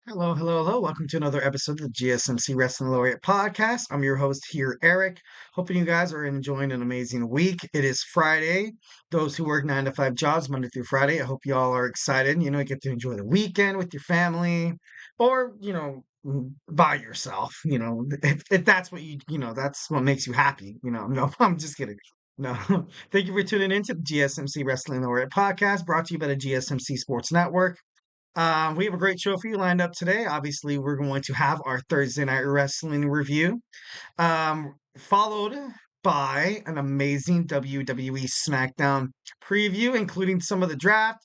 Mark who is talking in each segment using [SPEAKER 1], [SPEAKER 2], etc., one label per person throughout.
[SPEAKER 1] Hello, hello, hello. Welcome to another episode of the GSMC Wrestling Laureate Podcast. I'm your host here, Eric. Hoping you guys are enjoying an amazing week. It is Friday. Those who work 9 to 5 jobs, Monday through Friday, I hope you all are excited. You get to enjoy the weekend with your family or, by yourself. If that's what that's what makes you happy. No, I'm just kidding. No, thank you for tuning in to the GSMC Wrestling Laureate Podcast brought to you by the GSMC Sports Network. We have a great show for you lined up today. Obviously, we're going to have our Thursday night wrestling review, followed by an amazing WWE SmackDown preview, including some of the draft.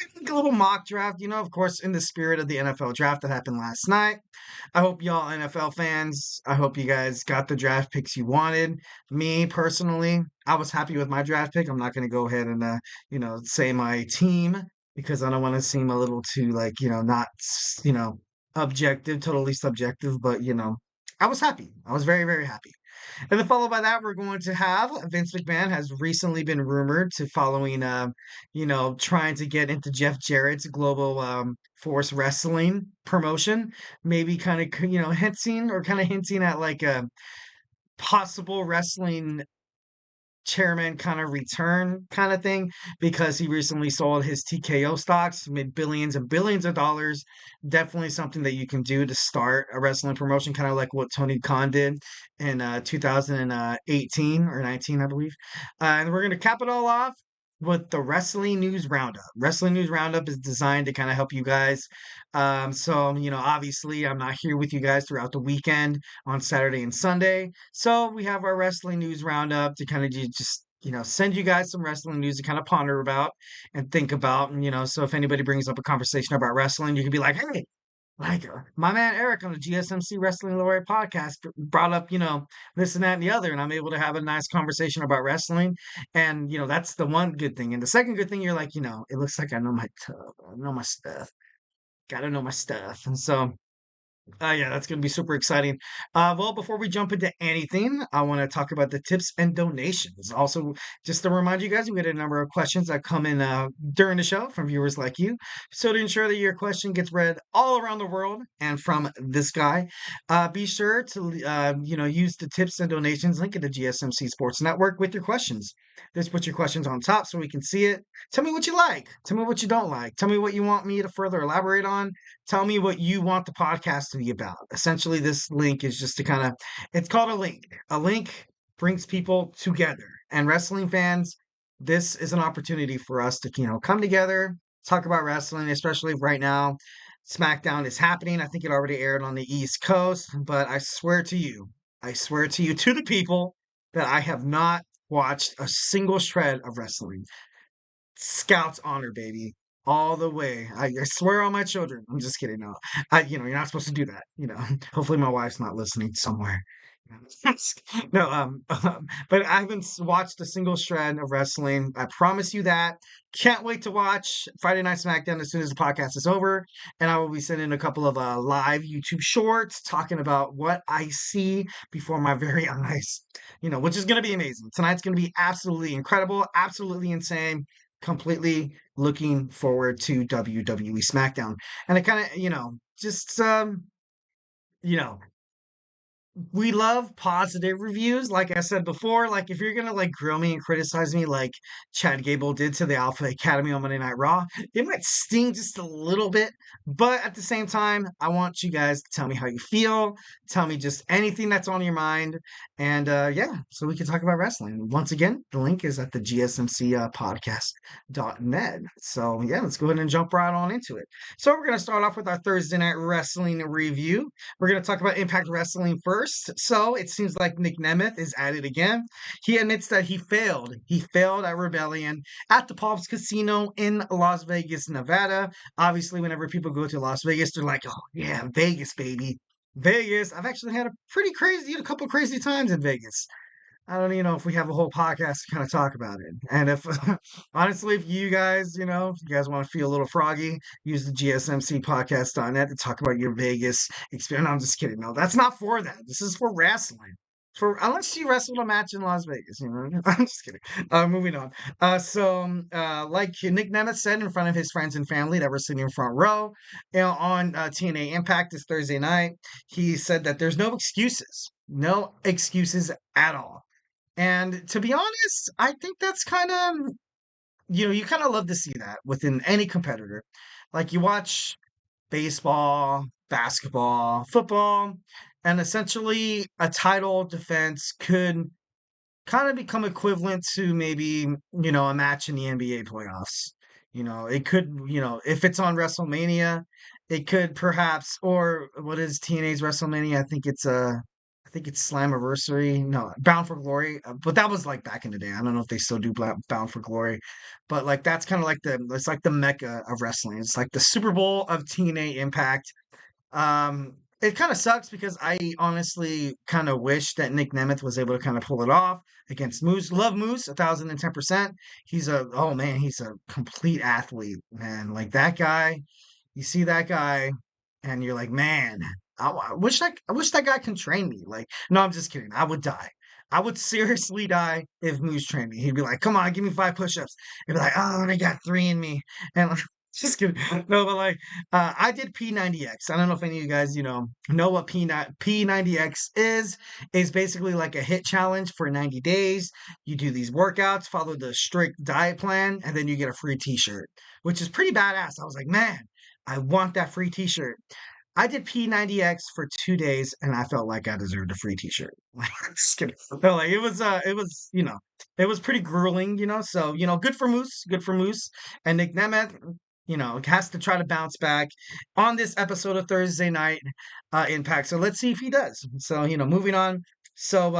[SPEAKER 1] I think a little mock draft, of course, in the spirit of the NFL draft that happened last night. I hope y'all NFL fans, I hope you guys got the draft picks you wanted. Me personally, I was happy with my draft pick. I'm not going to go ahead and, say my team because I don't want to seem a little too, like, not, objective, totally subjective, but, I was happy. I was very, very happy. And then followed by that, we're going to have Vince McMahon has recently been rumored to following, trying to get into Jeff Jarrett's Global Force Wrestling promotion, maybe kind of, hinting at like a possible wrestling chairman kind of return kind of thing because he recently sold his TKO stocks, made billions and billions of dollars. Definitely something that you can do to start a wrestling promotion, kind of like what Tony Khan did in 2018 or 19, I believe. And we're going to cap it all off with the Wrestling News Roundup. Wrestling News Roundup is designed to kind of help you guys. Obviously, I'm not here with you guys throughout the weekend on Saturday and Sunday. So we have our Wrestling News Roundup to kind of just, send you guys some wrestling news to kind of ponder about and think about. And, so if anybody brings up a conversation about wrestling, you can be like, hey, like my man Eric on the GSMC Wrestling Laureate podcast brought up, this and that and the other, and I'm able to have a nice conversation about wrestling. And that's the one good thing. And the second good thing, you're like, it looks like I know I know my stuff. Gotta know my stuff. And so yeah, that's going to be super exciting. Well, before we jump into anything, I want to talk about the tips and donations. Also, just to remind you guys, we get a number of questions that come in during the show from viewers like you. So to ensure that your question gets read all around the world and from this guy, be sure to use the tips and donations link in the GSMC Sports Network with your questions. Just put your questions on top so we can see it. Tell me what you like. Tell me what you don't like. Tell me what you want me to further elaborate on. Tell me what you want the podcast to be about. Essentially, this link is just to kind of, it's called a link. A link brings people together. And wrestling fans, this is an opportunity for us to, come together, talk about wrestling, especially right now. SmackDown is happening. I think it already aired on the East Coast, but I swear to you, to the people, that I have not watched a single shred of wrestling. Scout's honor, baby. All the way. I swear on my children. I'm just kidding. No, you're not supposed to do that. Hopefully my wife's not listening somewhere. No, but I haven't watched a single shred of wrestling. I promise you that. Can't wait to watch Friday Night SmackDown as soon as the podcast is over. And I will be sending a couple of live YouTube shorts talking about what I see before my very eyes, which is going to be amazing. Tonight's going to be absolutely incredible, absolutely insane. Completely looking forward to WWE SmackDown. And I kind of, just, you know, we love positive reviews. Like I said before, like if you're gonna like grill me and criticize me like Chad Gable did to the Alpha Academy on Monday Night Raw, it might sting just a little bit. But at the same time, I want you guys to tell me how you feel, tell me just anything that's on your mind. And yeah, so we can talk about wrestling. Once again, the link is at the GSMC podcast.net. So yeah, let's go ahead and jump right on into it. So we're gonna start off with our Thursday night wrestling review. We're going to talk about Impact Wrestling first. So it seems like Nick Nemeth is at it again. He admits that he failed. He failed at Rebellion at the Palms Casino in Las Vegas, Nevada. Obviously, whenever people go to Las Vegas, they're like, oh, yeah, Vegas, baby. Vegas. I've actually had a couple crazy times in Vegas. I don't even know if we have a whole podcast to kind of talk about it. And if, honestly, if you guys, if you guys want to feel a little froggy, use the GSMC podcast.net to talk about your Vegas experience. No, I'm just kidding. No, that's not for that. This is for wrestling. for unless he wrestled a match in Las Vegas, you know. I'm just kidding. Moving on. Like Nick Nemeth said in front of his friends and family that were sitting in front row, on TNA Impact this Thursday night, he said that there's no excuses at all. And to be honest, I think that's kind of, you kind of love to see that within any competitor. Like you watch baseball, basketball, football, and essentially a title defense could kind of become equivalent to maybe, a match in the NBA playoffs. It could, if it's on WrestleMania, it could perhaps, or what is TNA's WrestleMania? I think it's Slammiversary. No, Bound for Glory. But that was like back in the day. I don't know if they still do Bound for Glory, but like that's kind of like it's like the mecca of wrestling. It's like the Super Bowl of TNA Impact. It kind of sucks because I honestly kind of wish that Nick Nemeth was able to kind of pull it off against Moose. Love Moose, 1,010%. Oh man, he's a complete athlete, man. Like that guy, you see that guy, and you're like, man, I wish that guy can train me. Like, no, I'm just kidding. I would die. I would seriously die if Moose trained me. He'd be like, come on, give me 5 push-ups. He'd be like, oh, I got three in me. And like, just kidding. No, but like, I did P90X. I don't know if any of you guys, know what P90X is. It's basically like a hit challenge for 90 days. You do these workouts, follow the strict diet plan, and then you get a free t-shirt, which is pretty badass. I was like, man, I want that free t-shirt. I did P90X for 2 days, and I felt like I deserved a free T-shirt. Like, just kidding. No, like it was pretty grueling, So good for Moose, and Nick Nemeth, has to try to bounce back on this episode of Thursday Night Impact. So let's see if he does. So moving on. So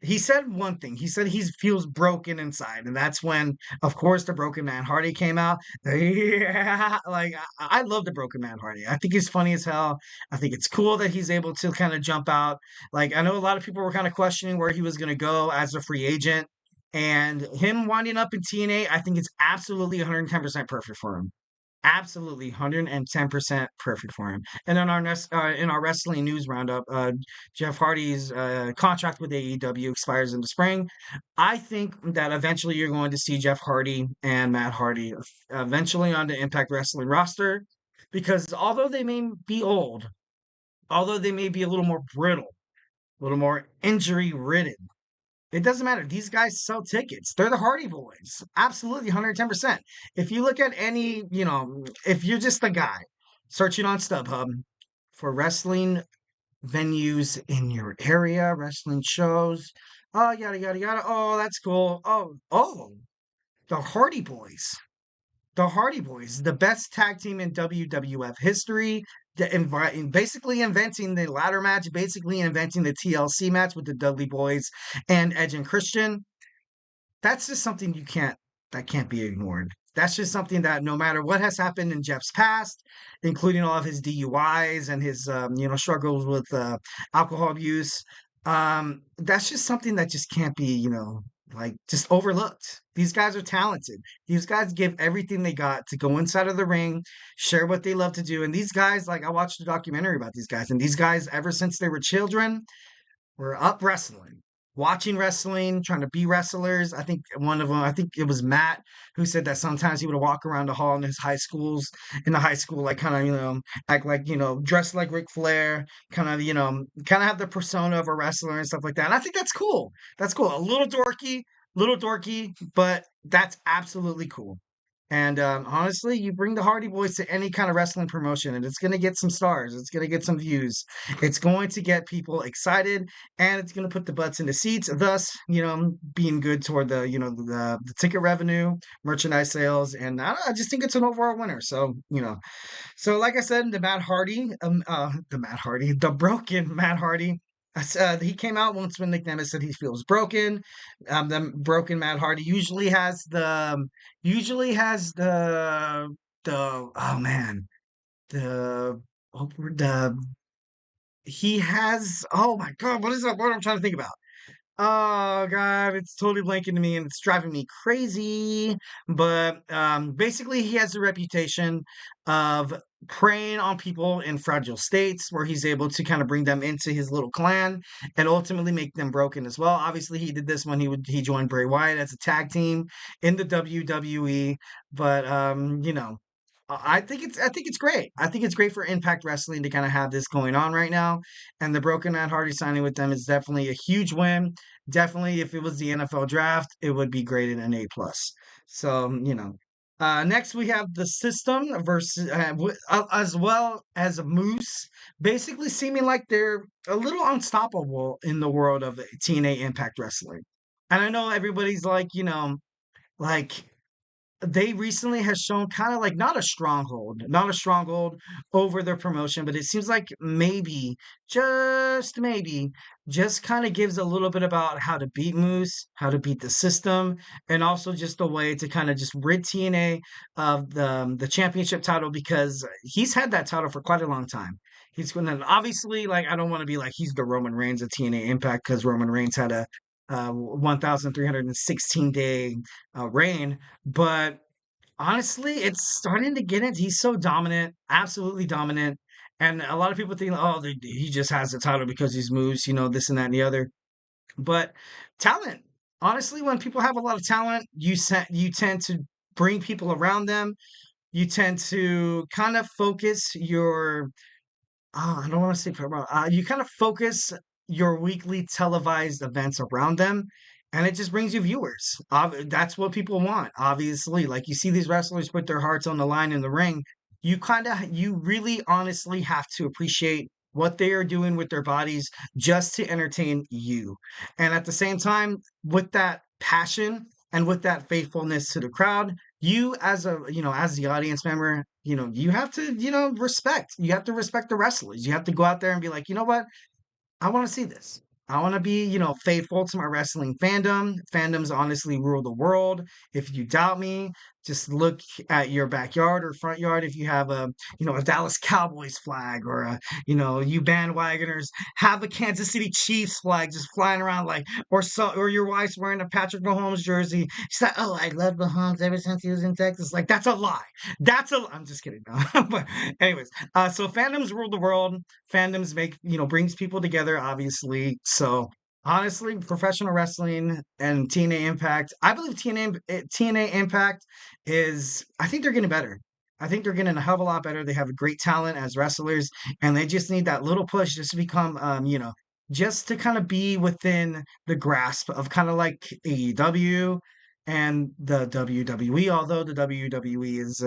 [SPEAKER 1] he said one thing. He said he feels broken inside, and that's when, of course, the Broken Man Hardy came out. Yeah, like I love the Broken Man Hardy. I think he's funny as hell. I think it's cool that he's able to kind of jump out. Like I know a lot of people were kind of questioning where he was going to go as a free agent, and him winding up in TNA, I think it's absolutely 110% perfect for him. Absolutely, 110% perfect for him. And in our wrestling news roundup, Jeff Hardy's contract with AEW expires in the spring. I think that eventually you're going to see Jeff Hardy and Matt Hardy eventually on the Impact Wrestling roster, because although they may be old, although they may be a little more brittle, a little more injury ridden, it doesn't matter. These guys sell tickets. They're the Hardy Boys. Absolutely, 110%. If you look at any, if you're just a guy searching on StubHub for wrestling venues in your area, wrestling shows, oh, yada, yada, yada. Oh, that's cool. The Hardy Boys. The Hardy Boys, the best tag team in WWF history, basically inventing the ladder match, basically inventing the TLC match with the Dudley Boys and Edge and Christian. That's just something that can't be ignored. That's just something that no matter what has happened in Jeff's past, including all of his DUIs and his struggles with alcohol abuse, that's just something that just can't be like just overlooked. These guys are talented. These guys give everything they got to go inside of the ring, share what they love to do. And these guys, like I watched a documentary about these guys, and these guys, ever since they were children, were up wrestling, watching wrestling, trying to be wrestlers. I think one of them, I think it was Matt, who said that sometimes he would walk around the hall in his in the high school, like kind of, act like, dressed like Ric Flair, kind of have the persona of a wrestler and stuff like that. And I think that's cool. That's cool. Little dorky, but that's absolutely cool. And honestly, you bring the Hardy Boys to any kind of wrestling promotion, and it's going to get some stars. It's going to get some views. It's going to get people excited, and it's going to put the butts in the seats. Thus, being good toward the ticket revenue, merchandise sales, and I just think it's an overall winner. So so like I said, the broken Matt Hardy. He came out once when Nick Nemeth said he feels broken. The broken Matt Hardy usually has the oh man the the he has oh my god, what is that word I'm trying to think about? Oh god, it's totally blanking to me and it's driving me crazy. But basically he has a reputation of preying on people in fragile states where he's able to kind of bring them into his little clan and ultimately make them broken as well. Obviously he did this when he joined Bray Wyatt as a tag team in the WWE. But I think it's great. I think it's great for Impact Wrestling to kind of have this going on right now. And the Broken Matt Hardy signing with them is definitely a huge win. Definitely, if it was the NFL draft, it would be graded an A plus. So next we have the System versus as well as Moose, basically seeming like they're a little unstoppable in the world of TNA Impact Wrestling. And I know everybody's like, like they recently has shown kind of like not a stronghold over their promotion, but it seems like maybe, just kind of gives a little bit about how to beat Moose, how to beat the System, and also just a way to kind of just rid TNA of the championship title because he's had that title for quite a long time. He's going to obviously like I don't want to be like he's the Roman Reigns of TNA Impact because Roman Reigns had a 1,316 day reign, but honestly, it's starting to get it. He's so dominant, absolutely dominant. And a lot of people think, oh, he just has the title because he's moves, this and that and the other. But talent, honestly, when people have a lot of talent, you tend to bring people around them. You tend to kind of focus your I don't want to say promote. You kind of focus your weekly televised events around them, and it just brings you viewers. That's what people want, obviously. Like you see these wrestlers put their hearts on the line in the ring. You really honestly have to appreciate what they are doing with their bodies just to entertain you. And at the same time, with that passion and with that faithfulness to the crowd, you as the audience member, you have to, respect the wrestlers. You have to go out there and be like, you know what, I want to see this. I want to be, faithful to my wrestling fandom. Fandoms honestly rule the world. If you doubt me, just look at your backyard or front yard. If you have a Dallas Cowboys flag or you bandwagoners have a Kansas City Chiefs flag just flying around or your wife's wearing a Patrick Mahomes jersey. She's like, oh, I love Mahomes ever since he was in Texas. Like, that's a lie. I'm just kidding. But anyways, so fandoms rule the world. Fandoms brings people together, obviously. So honestly, professional wrestling and TNA Impact, I believe TNA Impact I think they're getting better. I think they're getting a hell of a lot better. They have a great talent as wrestlers, and they just need that little push just to become, just to kind of be within the grasp of kind of like AEW and the WWE, although the WWE is,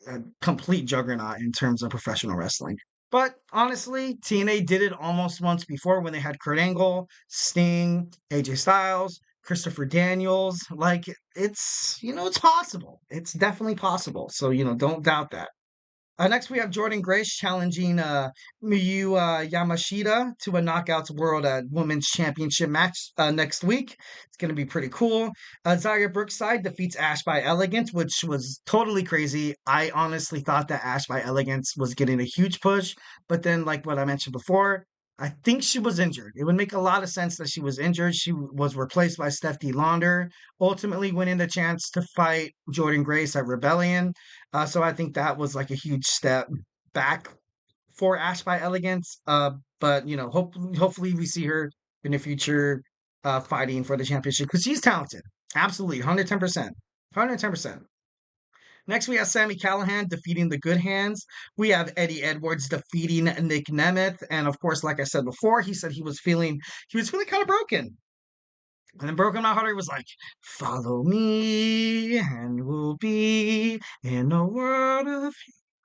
[SPEAKER 1] a complete juggernaut in terms of professional wrestling. But honestly, TNA did it almost once before when they had Kurt Angle, Sting, AJ Styles, Christopher Daniels. Like it's possible. It's definitely possible. So, don't doubt that. Next, we have Jordan Grace challenging Miyu Yamashita to a Knockouts World Women's Championship match next week. It's going to be pretty cool. Zaya Brookside defeats Ash by Elegance, which was totally crazy. I honestly thought that Ash by Elegance was getting a huge push, but then, like what I mentioned before, I think she was injured. It would make a lot of sense that she was injured. She was replaced by Stephanie Launder, ultimately winning the chance to fight Jordan Grace at Rebellion. So I think that was like a huge step back for Ash by Elegance. But hopefully we see her in the future fighting for the championship because she's talented. Absolutely, 110%. 110%. Next, we have Sami Callihan defeating the Good Hands. We have Eddie Edwards defeating Nick Nemeth, and of course, like I said before, he said he was feeling kind of broken. And then Broken My Heart was like, follow me and we'll be in a world of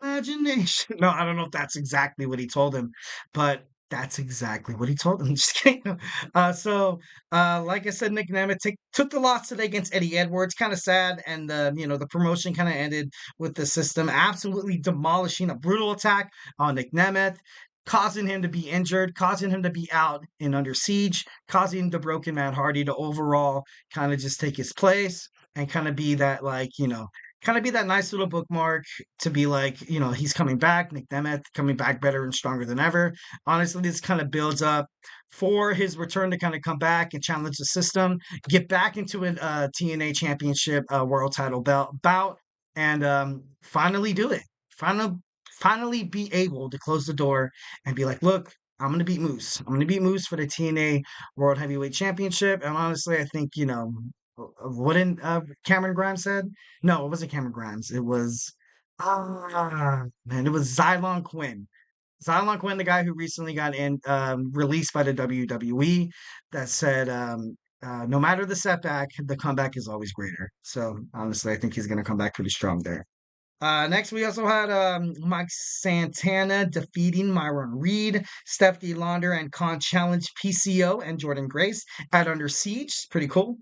[SPEAKER 1] imagination. No, I don't know if that's exactly what he told him, but that's exactly what he told him. Just kidding. Like I said, Nick Nemeth took the loss today against Eddie Edwards. Kind of sad. And, the promotion kind of ended with the System absolutely demolishing a brutal attack on Nick Nemeth, causing him to be injured, causing him to be out and under siege, causing the Broken Matt Hardy to overall kind of just take his place and kind of be that kind of be that nice little bookmark to be like, he's coming back, Nick Nemeth coming back better and stronger than ever. Honestly, this kind of builds up for his return to kind of come back and challenge the system, get back into a TNA Championship world title bout, and finally do it. Finally be able to close the door and be like, look, I'm going to beat Moose. I'm going to beat Moose for the TNA World Heavyweight Championship. And honestly, I think, wouldn't Cameron Grimes said? No, it wasn't Cameron Grimes. It was, it was Xylon Quinn. Xylon Quinn, the guy who recently got released by the WWE, that said, no matter the setback, the comeback is always greater. So honestly, I think he's going to come back pretty strong there. Next, we also had Mike Santana defeating Myron Reed, Stephanie Launder, and Khan challenge PCO and Jordan Grace at Under Siege. Pretty cool.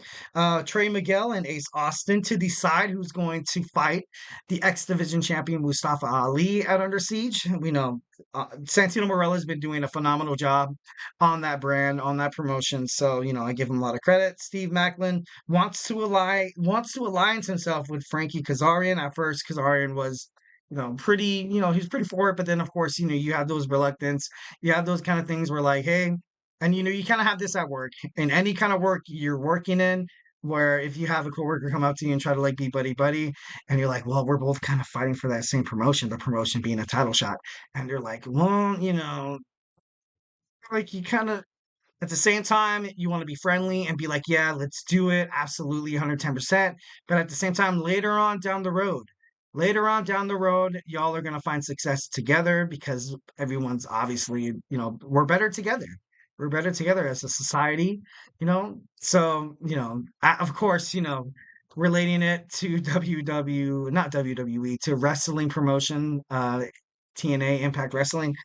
[SPEAKER 1] Trey Miguel and Ace Austin to decide who's going to fight the X Division champion Mustafa Ali at Under Siege. We know Santino Marella has been doing a phenomenal job on that brand, on that promotion. So, I give him a lot of credit. Steve Macklin wants to align himself with Frankie Kazarian. At first, Kazarian was, pretty, he's pretty for it. But then, of course, you have those reluctance. You have those kind of things where like, hey, and, you kind of have this at work. In any kind of work you're working in, where if you have a coworker come up to you and try to like be buddy, and you're like, well, we're both kind of fighting for that same promotion, the promotion being a title shot. And you're like, well, like you kind of, at the same time, you want to be friendly and be like, yeah, let's do it. Absolutely 110%. But at the same time, later on down the road, y'all are going to find success together because everyone's obviously, we're better together. We're better together as a society, So, of course, relating it to not WWE, to wrestling promotion, TNA Impact Wrestling.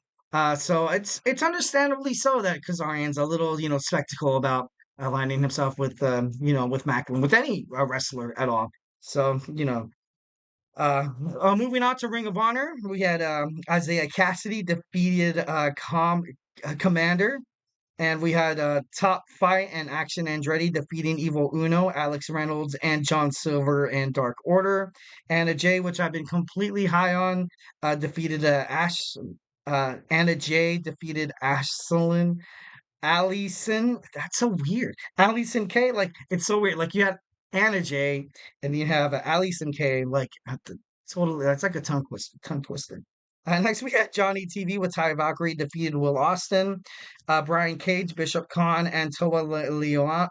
[SPEAKER 1] So it's understandably so that Kazarian's a little, skeptical about aligning himself with, with Macklin, with any wrestler at all. So, moving on to Ring of Honor, we had Isaiah Cassidy defeated Commander. And we had Top Fight and Action Andretti defeating Evil Uno, Alex Reynolds, and John Silver in Dark Order. Anna Jay, which I've been completely high on, defeated Anna Jay defeated Allison. That's so weird. Allison K. Like, it's so weird. Like, you had Anna Jay, and you have Allison K. Like, totally, that's like a tongue twister. Next, we had Johnny TV with Ty Valkyrie defeated Will Austin, Brian Cage, Bishop Khan, and Toa Leona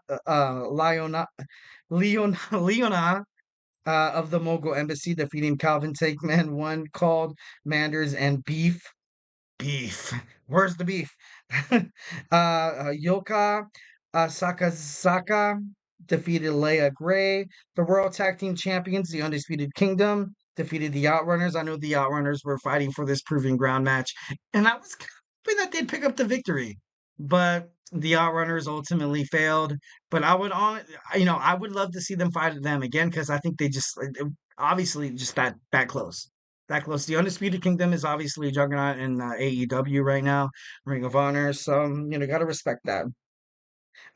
[SPEAKER 1] of the Mogul Embassy defeating Calvin Takeman, One Called, Manders, and Beef. Where's the beef? Yoka Sakazaka defeated Leia Gray. The World Tag Team Champions, the Undisputed Kingdom, defeated the Outrunners. I know the Outrunners were fighting for this proving ground match, and I was hoping that they'd pick up the victory, but the Outrunners ultimately failed. But I would I would love to see them fight them again because I think they just obviously just that close. That close. The Undisputed Kingdom is obviously a juggernaut in AEW right now, Ring of Honor. So, gotta respect that.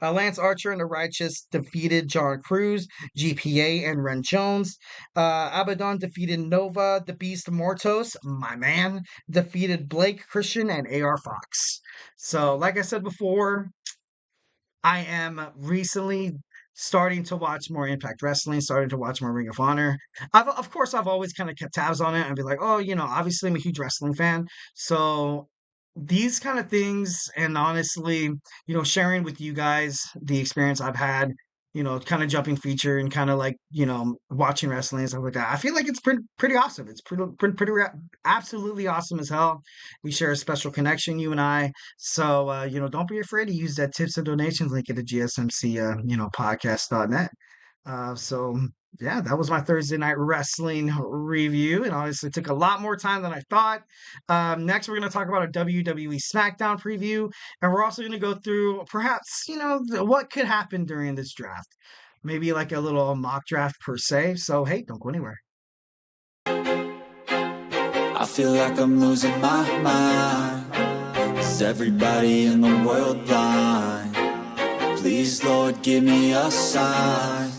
[SPEAKER 1] Lance Archer and the Righteous defeated John Cruz, GPA, and Ren Jones. Abaddon defeated Nova. The Beast Mortos, my man, defeated Blake Christian and AR Fox. So, like I said before, I am recently starting to watch more Impact Wrestling, starting to watch more Ring of Honor. Of course, I've always kind of kept tabs on it and be like, oh, obviously I'm a huge wrestling fan. So these kind of things, and honestly, sharing with you guys the experience I've had, kind of jumping feature and kind of like, watching wrestling and stuff like that. I feel like it's pretty awesome. It's pretty absolutely awesome as hell. We share a special connection, you and I. So, don't be afraid to use that tips and donations link at the GSMC, podcast.net. So yeah, that was my Thursday night wrestling review. And honestly, it took a lot more time than I thought. Next, we're going to talk about a WWE SmackDown preview. And we're also going to go through perhaps, what could happen during this draft. Maybe like a little mock draft per se. So, hey, don't go anywhere.
[SPEAKER 2] I feel like I'm losing my mind. Is everybody in the world blind? Please, Lord, give me a sign.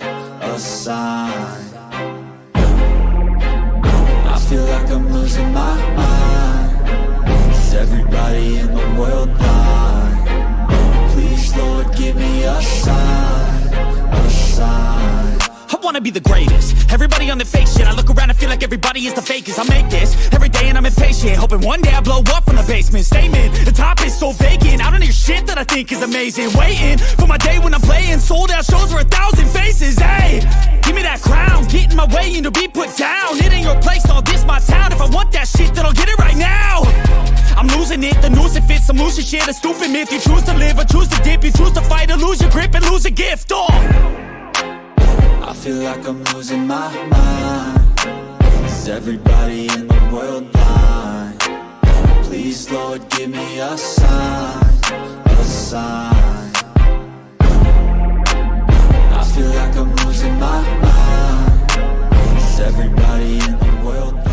[SPEAKER 2] wanna be the greatest. Everybody on the fake shit. I look around and feel like everybody is the fakest. I make this every day and I'm impatient, hoping one day I blow up from the basement. Statement, the top is so vacant. I don't hear shit that I think is amazing. Waiting for my day when I'm playing sold out shows for 1,000 faces. Hey, give me that crown, get in my way and to be put down. It ain't your place, all this my town. If I want that shit, then I'll get it right now. I'm losing it, the noose it fits, I'm losing shit. A stupid myth, you choose to live or choose to dip. You choose to fight or lose your grip and lose a gift. Oh, I feel like I'm losing my mind. Is everybody in the world blind? Please, Lord, give me a sign, a sign. I feel like I'm losing my mind. Is everybody in the world blind?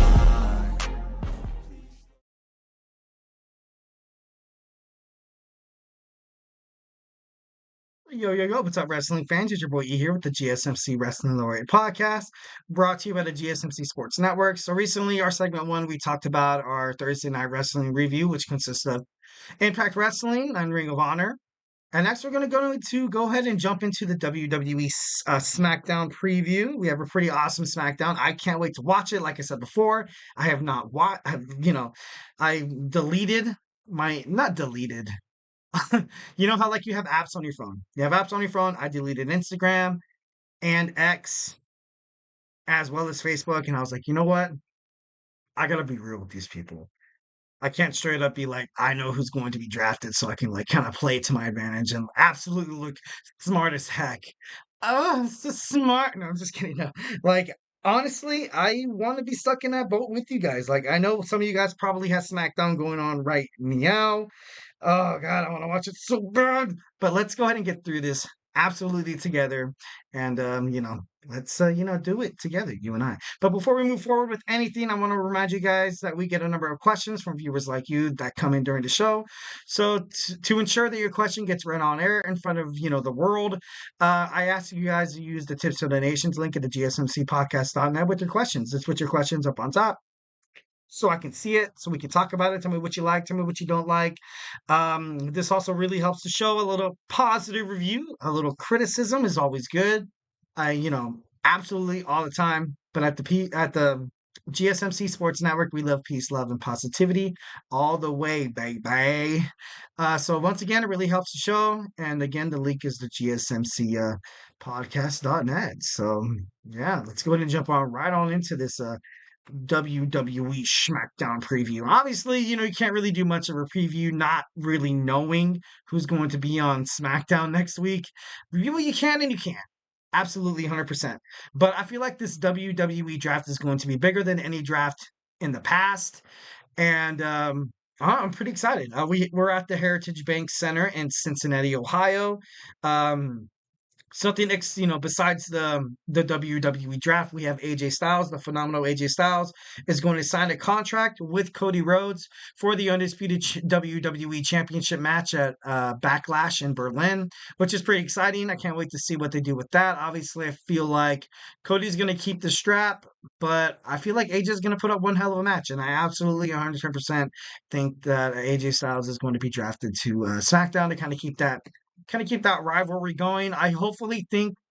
[SPEAKER 1] Yo, what's up, wrestling fans? It's your boy E here with the GSMC Wrestling Laureate Podcast, brought to you by the GSMC Sports Network. So recently, our segment one, we talked about our Thursday night wrestling review, which consists of Impact Wrestling and Ring of Honor. And next, we're going to go ahead and jump into the WWE SmackDown preview. We have a pretty awesome SmackDown. I can't wait to watch it. Like I said before, I have not watched, I deleted not deleted. You know how like you have apps on your phone. You have apps on your phone. I deleted Instagram and X as well as Facebook, and I was like, you know what? I gotta be real with these people. I can't straight up be like, I know who's going to be drafted, so I can like kind of play it to my advantage and absolutely look smart as heck. Oh, so smart. No, I'm just kidding. No. Like, honestly, I want to be stuck in that boat with you guys. Like, I know some of you guys probably have SmackDown going on right meow. Oh God, I want to watch it so bad. But let's go ahead and get through this absolutely together. And let's do it together, you and I. But before we move forward with anything, I want to remind you guys that we get a number of questions from viewers like you that come in during the show. So to ensure that your question gets read on air in front of the world, I ask you guys to use the tips to donations link at the gsmcpodcast.net with your questions. Let's put your questions up on top so I can see it, so we can talk about it. Tell me what you like, tell me what you don't like. This also really helps the show. A little positive review, a little criticism is always good. Absolutely all the time. But at the GSMC Sports Network, we love peace, love, and positivity all the way, baby. So once again, it really helps the show. And again, the link is the GSMC podcast.net. So yeah, let's go ahead and jump right on into this WWE SmackDown preview. Obviously, you can't really do much of a preview, not really knowing who's going to be on SmackDown next week. Review what you can and you can't. Absolutely 100%. But I feel like this WWE draft is going to be bigger than any draft in the past. And I'm pretty excited. We're at the Heritage Bank Center in Cincinnati, Ohio. Something besides the WWE draft, we have AJ Styles, the phenomenal AJ Styles, is going to sign a contract with Cody Rhodes for the undisputed WWE Championship match at Backlash in Berlin, which is pretty exciting. I can't wait to see what they do with that. Obviously, I feel like Cody's going to keep the strap, but I feel like AJ is going to put up one hell of a match, and I absolutely 100% think that AJ Styles is going to be drafted to SmackDown to kind of keep that rivalry going. I hopefully,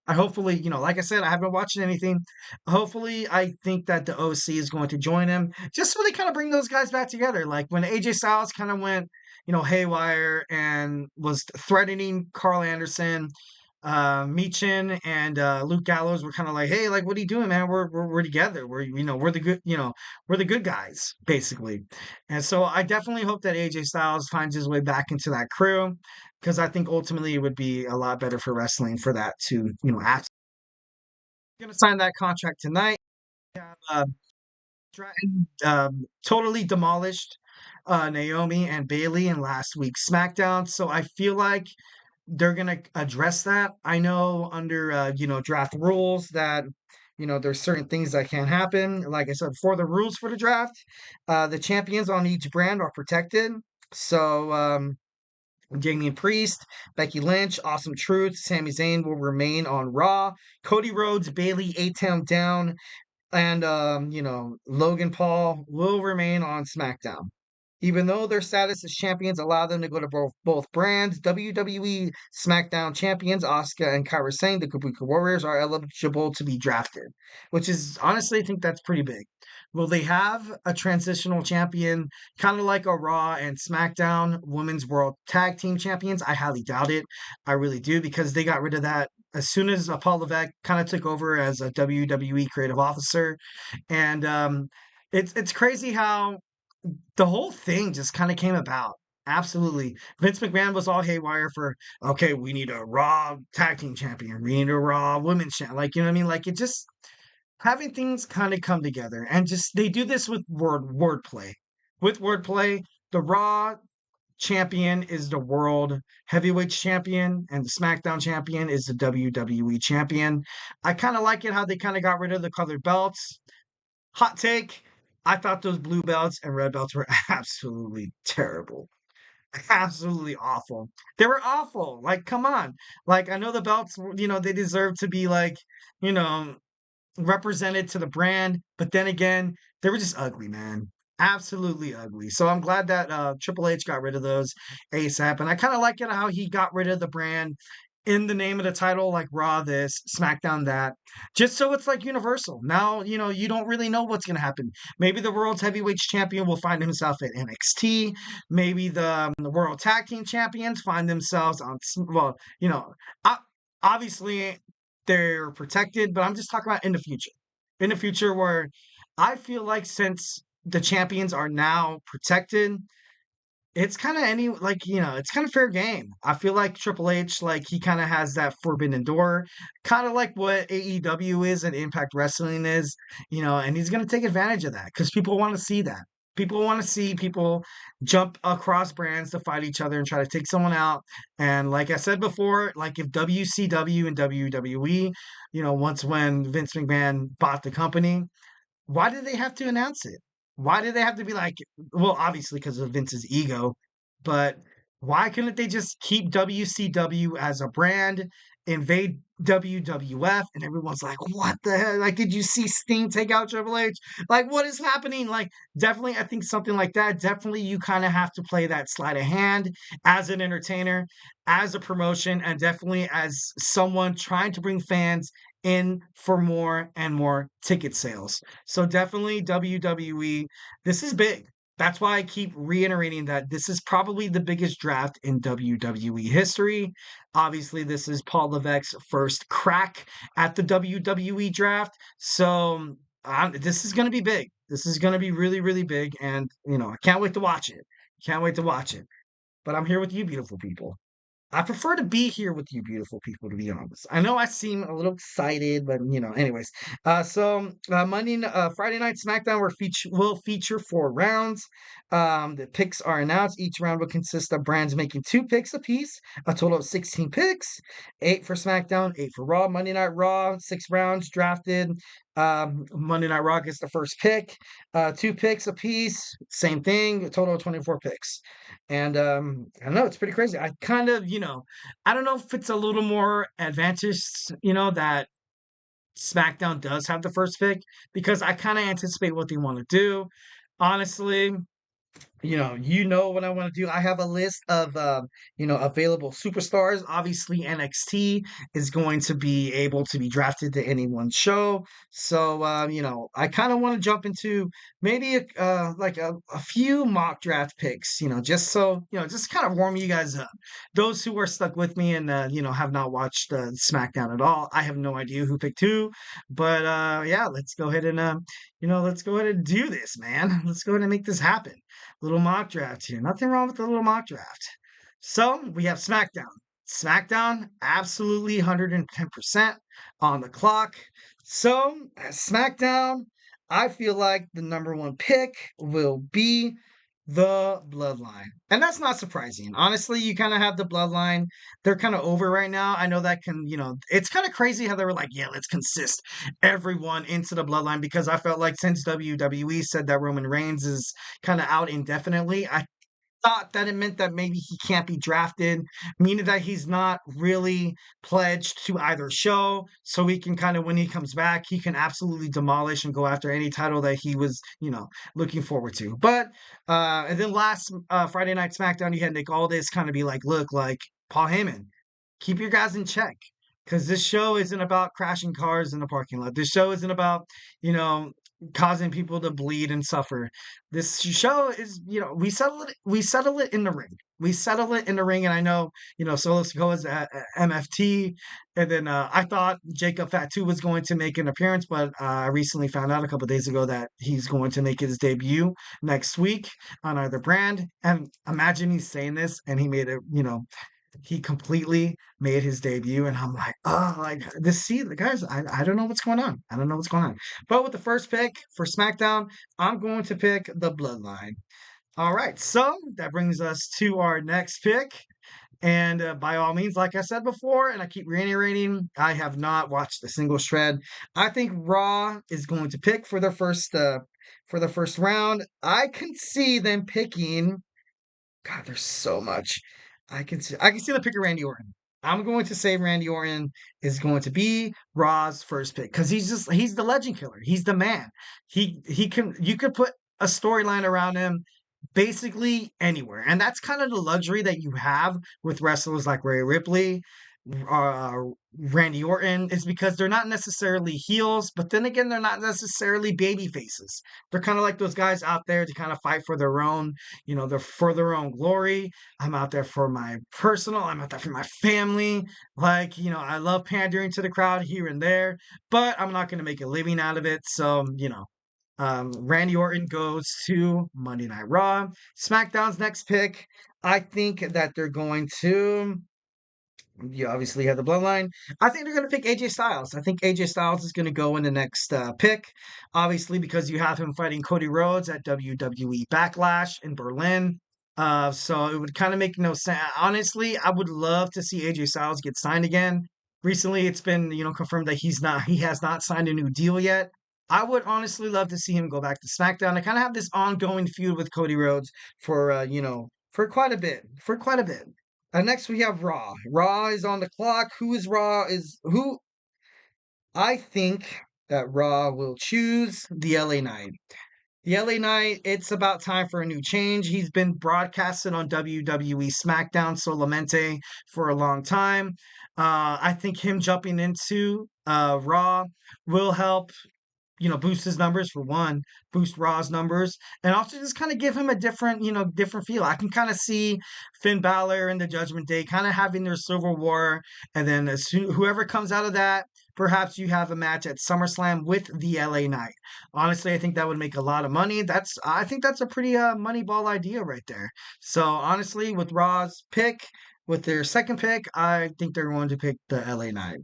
[SPEAKER 1] like I said, I haven't watched anything. Hopefully, I think that the OC is going to join him just so they kind of bring those guys back together. Like when AJ Styles kind of went, haywire and was threatening Carl Anderson, Meechin and Luke Gallows were kind of like, hey, like, what are you doing, man? We're together. We're the good, we're the good guys, basically. And so I definitely hope that AJ Styles finds his way back into that crew because I think ultimately it would be a lot better for wrestling for that to, after going to sign that contract tonight. Stratton totally demolished Naomi and Bailey in last week's SmackDown, so I feel like they're gonna address that. I know under draft rules that there's certain things that can't happen. Like I said before, the rules for the draft, the champions on each brand are protected. So Damian Priest, Becky Lynch, Awesome Truth, Sami Zayn will remain on Raw. Cody Rhodes, Bailey, A-Town Down, and Logan Paul will remain on SmackDown. Even though their status as champions allow them to go to both brands, WWE SmackDown champions Asuka and Kairi Sane, the Kabuki Warriors, are eligible to be drafted, which is honestly, I think that's pretty big. Will they have a transitional champion, kind of like a Raw and SmackDown Women's World Tag Team Champions? I highly doubt it. I really do, because they got rid of that as soon as Paul Levesque kind of took over as a WWE creative officer. And it's crazy how the whole thing just kind of came about. Absolutely. Vince McMahon was all haywire for, okay, we need a Raw tag team champion. We need a Raw women's champion. Like, you know what I mean? Like, it just, having things kind of come together, and just, they do this with wordplay. With wordplay, the Raw champion is the world heavyweight champion, and the SmackDown champion is the WWE champion. I kind of like it how they kind of got rid of the colored belts. Hot take. I thought those blue belts and red belts were absolutely terrible. Absolutely awful. They were awful. Like, come on. Like, I know the belts, they deserve to be like, you know, represented to the brand, but then again, they were just ugly, man. Absolutely ugly. So I'm glad that Triple H got rid of those ASAP. And I kind of like it how he got rid of the brand in the name of the title, like Raw this, SmackDown that, just so it's like universal. Now, you don't really know what's going to happen. Maybe the World's Heavyweight Champion will find himself at NXT. Maybe the World Tag Team Champions find themselves on, well, obviously they're protected, but I'm just talking about in the future. In the future, where I feel like since the champions are now protected, it's kind of it's kind of fair game. I feel like Triple H, like, he kind of has that forbidden door, kind of like what AEW is and Impact Wrestling is, and he's going to take advantage of that because people want to see that. People want to see people jump across brands to fight each other and try to take someone out. And like I said before, like if WCW and WWE, once when Vince McMahon bought the company, why did they have to announce it? Why did they have to be like, well, obviously because of Vince's ego, but why couldn't they just keep WCW as a brand, invade WWF, and everyone's like, what the hell? Like, did you see Sting take out Triple H? Like, what is happening? Like, definitely, I think something like that, definitely you kind of have to play that sleight of hand as an entertainer, as a promotion, and definitely as someone trying to bring fans in for more and more ticket sales. So definitely WWE, this is big. That's why I keep reiterating that this is probably the biggest draft in WWE history. Obviously, this is Paul Levesque's first crack at the WWE draft. So this is going to be big. This is going to be really, really big. And, I can't wait to watch it. Can't wait to watch it. But I'm here with you, beautiful people. I prefer to be here with you, beautiful people, to be honest. I know I seem a little excited, but anyways. Friday night SmackDown will feature 4 rounds. The picks are announced. Each round will consist of brands making 2 picks apiece, a total of 16 picks, 8 for SmackDown, 8 for Raw. Monday Night Raw, 6 rounds drafted. Monday Night Raw gets the first pick, 2 picks apiece, same thing, a total of 24 picks. And I don't know, it's pretty crazy. I kind of, I don't know if it's a little more advantageous, that SmackDown does have the first pick, because I kind of anticipate what they want to do. Honestly, what I want to do. I have a list of, available superstars. Obviously, NXT is going to be able to be drafted to any one show. So, I kind of want to jump into maybe a few mock draft picks, just so, just kind of warm you guys up. Those who are stuck with me and, have not watched SmackDown at all, I have no idea who picked who. But, yeah, let's go ahead and, let's go ahead and do this, man. Let's go ahead and make this happen. Little mock draft here. Nothing wrong with the little mock draft. So we have SmackDown. SmackDown, absolutely 110% on the clock. So SmackDown, I feel like the number 1 pick will be the Bloodline. And that's not surprising. Honestly, you kind of have the Bloodline. They're kind of over right now. I know that it's kind of crazy how they were like, yeah, let's consist everyone into the Bloodline, because I felt like since WWE said that Roman Reigns is kind of out indefinitely, thought that it meant that maybe he can't be drafted, meaning that he's not really pledged to either show. So he can kind of, when he comes back, he can absolutely demolish and go after any title that he was, looking forward to. But, and then last Friday Night SmackDown, you had Nick Aldis kind of be like, look, like Paul Heyman, keep your guys in check. Because this show isn't about crashing cars in the parking lot. This show isn't about, you know, causing people to bleed and suffer. This show is, we settle it in the ring. We settle it in the ring, and I know, Solo Sikoa's at MFT, and then I thought Jacob Fatu was going to make an appearance, but I recently found out a couple days ago that he's going to make his debut next week on either brand. And imagine he's saying this, and he made it, he completely made his debut, and I'm like, oh, like this. See, the guys, I don't know what's going on. I don't know what's going on. But with the first pick for SmackDown, I'm going to pick the Bloodline. All right, so that brings us to our next pick. And by all means, like I said before, and I keep reiterating, I have not watched a single shred. I think Raw is going to pick for the first round. I can see them picking. God, there's so much. I can see the pick of Randy Orton. I'm going to say Randy Orton is going to be Raw's first pick because he's the legend killer. He's the man. He can you could put a storyline around him basically anywhere. And that's kind of the luxury that you have with wrestlers like Rhea Ripley, uh, Randy Orton, is because they're not necessarily heels, but then again, they're not necessarily baby faces. They're kind of like those guys out there to kind of fight for their own, they're for their own glory. I'm out there for my personal, I'm out there for my family. Like, I love pandering to the crowd here and there, but I'm not going to make a living out of it. So, Randy Orton goes to Monday Night Raw. SmackDown's next pick. I think that they're going to. You obviously have the bloodline. I think they're going to pick AJ Styles. I think AJ Styles is going to go in the next pick, obviously, because you have him fighting Cody Rhodes at WWE Backlash in Berlin. So it would kind of make no sense. Honestly, I would love to see AJ Styles get signed again. Recently, it's been confirmed that he has not signed a new deal yet. I would honestly love to see him go back to SmackDown. I kind of have this ongoing feud with Cody Rhodes for for quite a bit, next we have Raw. Raw is on the clock. Who? I think that Raw will choose the LA Knight. The LA Knight, it's about time for a new change. He's been broadcasted on WWE SmackDown Solamente for a long time. I think him jumping into Raw will help boost his numbers for one, boost Raw's numbers, and also just kind of give him a different feel. I can kind of see Finn Balor and the Judgment Day kind of having their Civil War, and then whoever comes out of that, perhaps you have a match at SummerSlam with the LA Knight. Honestly, I think that would make a lot of money. I think that's a pretty moneyball idea right there. So honestly, with Raw's pick, with their second pick, I think they're going to pick the LA Knight.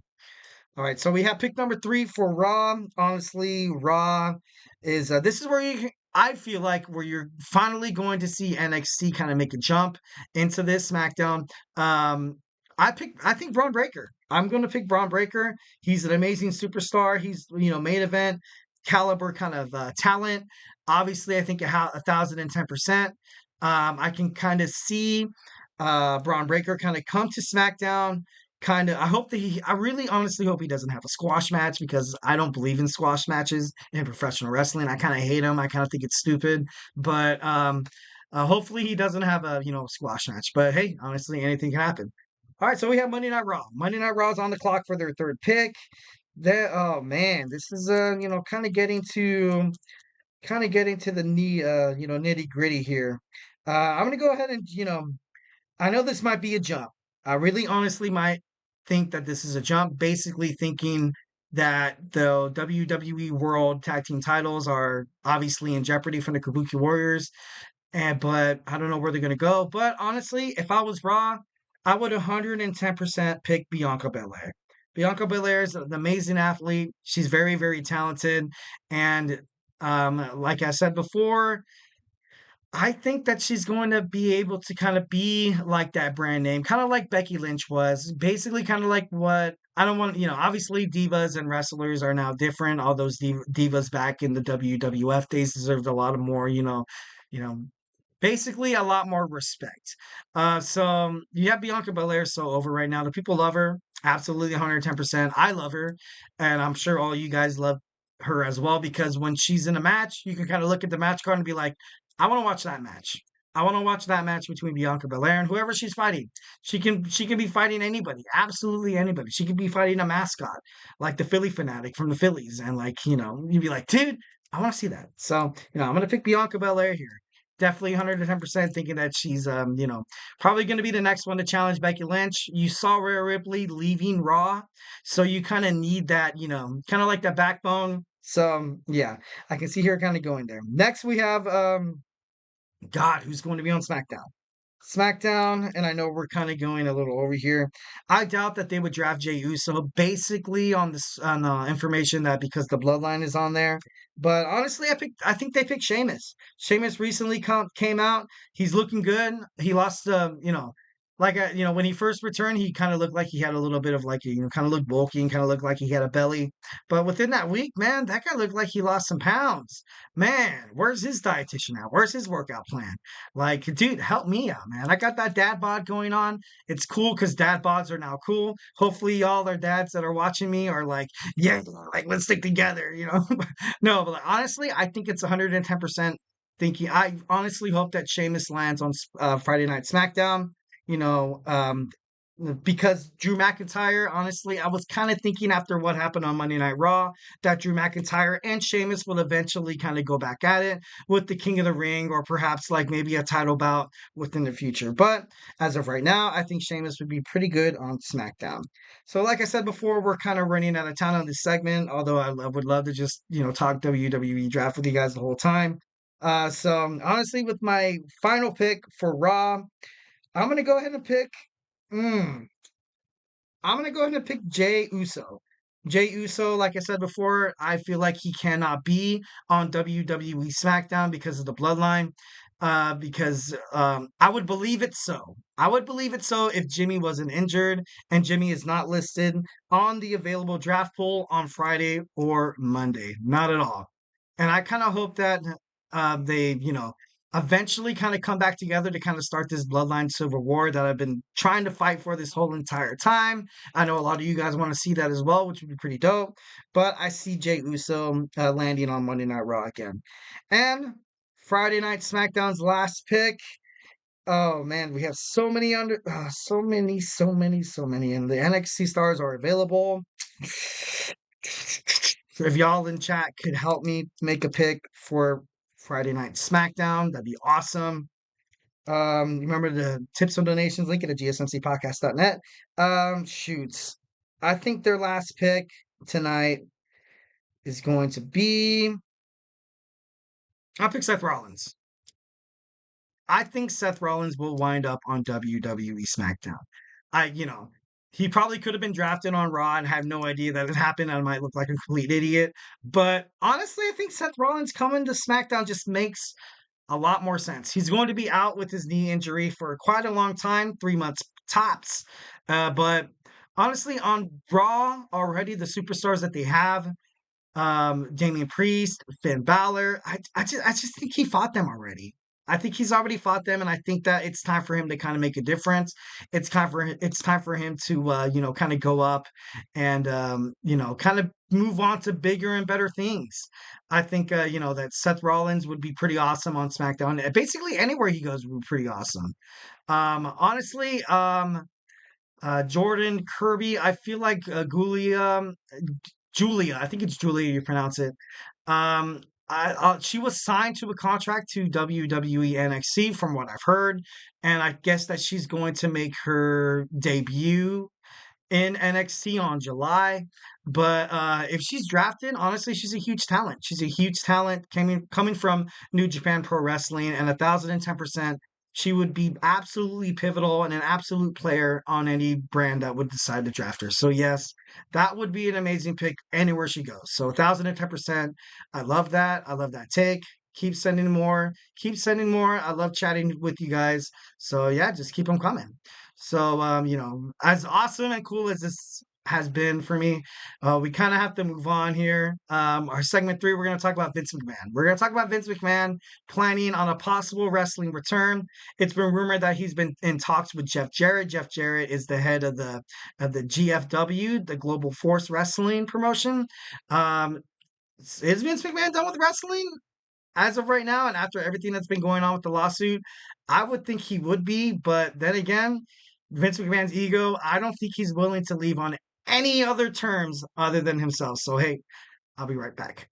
[SPEAKER 1] All right, so we have pick number 3 for Raw. Honestly, Raw is this is where I feel like where you're finally going to see NXT kind of make a jump into this SmackDown. I think Braun Breaker. I'm going to pick Braun Breaker. He's an amazing superstar. He's main event caliber kind of talent. Obviously, I think 1,010%. I can kind of see Braun Breaker kind of come to SmackDown. I really honestly hope he doesn't have a squash match because I don't believe in squash matches in professional wrestling. I kind of hate them. I kind of think it's stupid. But hopefully he doesn't have a squash match. But hey, honestly, anything can happen. All right, so we have Monday Night Raw. Monday Night Raw is on the clock for their third pick. Oh man, this is kind of getting to the nitty gritty here. I'm gonna go ahead and I know this might be a jump. I really honestly might think that this is a jump, basically thinking that the WWE World Tag Team titles are obviously in jeopardy from the Kabuki Warriors, but I don't know where they're gonna go. But honestly, if I was Raw, I would 110% pick Bianca Belair. Bianca Belair is an amazing athlete. She's very, very talented, and like I said before, I think that she's going to be able to kind of be like that brand name, kind of like Becky Lynch was. Basically, kind of like what I don't want, obviously divas and wrestlers are now different. All those divas back in the WWF days deserved a lot of more, you know, basically a lot more respect. You have Bianca Belair so over right now. The people love her. Absolutely 110%. I love her. And I'm sure all you guys love her as well because when she's in a match, you can kind of look at the match card and be like, I want to watch that match. I want to watch that match between Bianca Belair and whoever she's fighting. She can be fighting anybody, absolutely anybody. She could be fighting a mascot like the Philly fanatic from the Phillies, and like you'd be like, dude, I want to see that. So I'm gonna pick Bianca Belair here. Definitely 110% thinking that she's probably gonna be the next one to challenge Becky Lynch. You saw Rhea Ripley leaving Raw, so you kind of need that, kind of like that backbone. So yeah, I can see her kind of going there. Next we have God, who's going to be on SmackDown? SmackDown, and I know we're kind of going a little over here. I doubt that they would draft Jey Uso basically on this on the information that because the bloodline is on there. But honestly, I think they picked Sheamus. Sheamus recently came out. He's looking good. He lost when he first returned, he kind of looked like he had a little bit of like kind of looked bulky and kind of looked like he had a belly. But within that week, man, that guy looked like he lost some pounds. Man, where's his dietitian at? Where's his workout plan? Like, dude, help me out, man. I got that dad bod going on. It's cool because dad bods are now cool. Hopefully, y'all are dads that are watching me are like, yeah, like let's stick together. No, but like, honestly, I think it's 110% thinking. I honestly hope that Sheamus lands on Friday Night SmackDown. You know, because Drew McIntyre, honestly, I was kind of thinking after what happened on Monday Night Raw that Drew McIntyre and Sheamus will eventually kind of go back at it with the King of the Ring or perhaps like maybe a title bout within the future. But as of right now, I think Sheamus would be pretty good on SmackDown. So, like I said before, we're kind of running out of time on this segment, although would love to just, talk WWE Draft with you guys the whole time. So, honestly, with my final pick for Raw, I'm gonna go ahead and pick. Mm, I'm gonna go ahead and pick Jey Uso. Jey Uso, like I said before, I feel like he cannot be on WWE SmackDown because of the bloodline. Because I would believe it so. I would believe it so if Jimmy wasn't injured and Jimmy is not listed on the available draft pool on Friday or Monday. Not at all. And I kind of hope that they, eventually kind of come back together to kind of start this bloodline civil war that I've been trying to fight for this whole entire time. I know a lot of you guys want to see that as well, which would be pretty dope. But I see Jey Uso landing on Monday Night Raw again. And Friday Night SmackDown's last pick. Oh man, we have so many so many, so many, so many, and the NXT stars are available. If y'all in chat could help me make a pick for Friday Night SmackDown, that'd be awesome. Remember the tips and donations link at gsmcpodcast.net. Shoots. I think their last pick tonight is going to be. I'll pick Seth Rollins. I think Seth Rollins will wind up on WWE SmackDown. He probably could have been drafted on Raw and have no idea that it happened. I might look like a complete idiot. But honestly, I think Seth Rollins coming to SmackDown just makes a lot more sense. He's going to be out with his knee injury for quite a long time, 3 months tops. But honestly, on Raw already, the superstars that they have, Damian Priest, Finn Balor, I just think he fought them already. I think he's already fought them, and I think that it's time for him to kind of make a difference. It's time for him to kind of go up and kind of move on to bigger and better things. I think that Seth Rollins would be pretty awesome on SmackDown. Basically, anywhere he goes would be pretty awesome. Honestly, Jordan Kirby, I feel like Julia, I think it's Julia, you pronounce it. She was signed to a contract to WWE NXT from what I've heard, and I guess that she's going to make her debut in NXT on July. But if she's drafted, honestly, she's a huge talent. She's a huge talent coming from New Japan Pro Wrestling, and 1,010%. She would be absolutely pivotal and an absolute player on any brand that would decide to draft her. So yes, that would be an amazing pick anywhere she goes. So 1,010%. I love that. I love that take. Keep sending more. Keep sending more. I love chatting with you guys. So yeah, just keep them coming. So as awesome and cool as this has been for me. We kind of have to move on here. Our segment 3, we're going to talk about Vince McMahon. We're going to talk about Vince McMahon planning on a possible wrestling return. It's been rumored that he's been in talks with Jeff Jarrett. Jeff Jarrett is the head of the GFW, the Global Force Wrestling promotion. Is Vince McMahon done with wrestling? As of right now, and after everything that's been going on with the lawsuit, I would think he would be. But then again, Vince McMahon's ego, I don't think he's willing to leave on any other terms other than himself. So, hey, I'll be right back.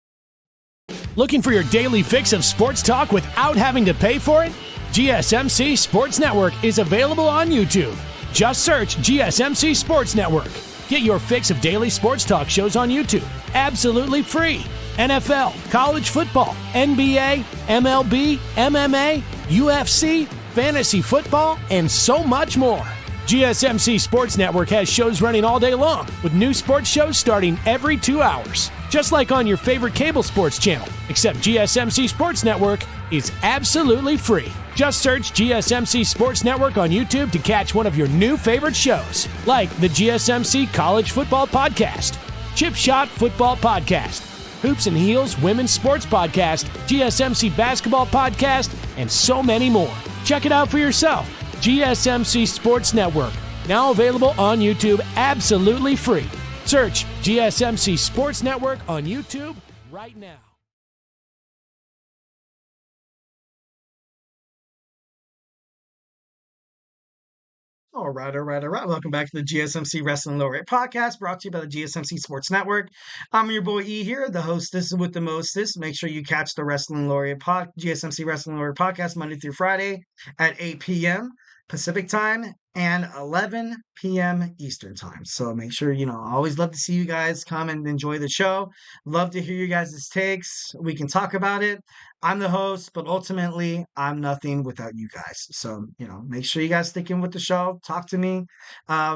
[SPEAKER 3] Looking for your daily fix of sports talk without having to pay for it? GSMC Sports Network is available on YouTube. Just search GSMC Sports Network. Get your fix of daily sports talk shows on YouTube, absolutely free. NFL, college football, NBA, MLB, MMA, UFC, fantasy football, and so much more. GSMC Sports Network has shows running all day long, with new sports shows starting every 2 hours. Just like on your favorite cable sports channel, except GSMC Sports Network is absolutely free. Just search GSMC Sports Network on YouTube to catch one of your new favorite shows, like the GSMC College Football Podcast, Chip Shot Football Podcast, Hoops and Heels Women's Sports Podcast, GSMC Basketball Podcast, and so many more. Check it out for yourself. GSMC Sports Network, now available on YouTube absolutely free. Search GSMC Sports Network on YouTube right now.
[SPEAKER 1] All right. Welcome back to the GSMC Wrestling Laureate Podcast, brought to you by the GSMC Sports Network. I'm your boy E here, the hostess with the mostest. Make sure you catch the GSMC Wrestling Laureate Podcast Monday through Friday at 8 p.m. Pacific time and 11 p.m. Eastern time. So make sure, I always love to see you guys come and enjoy the show. Love to hear you guys' takes. We can talk about it. I'm the host, but ultimately I'm nothing without you guys. So, make sure you guys stick in with the show. Talk to me.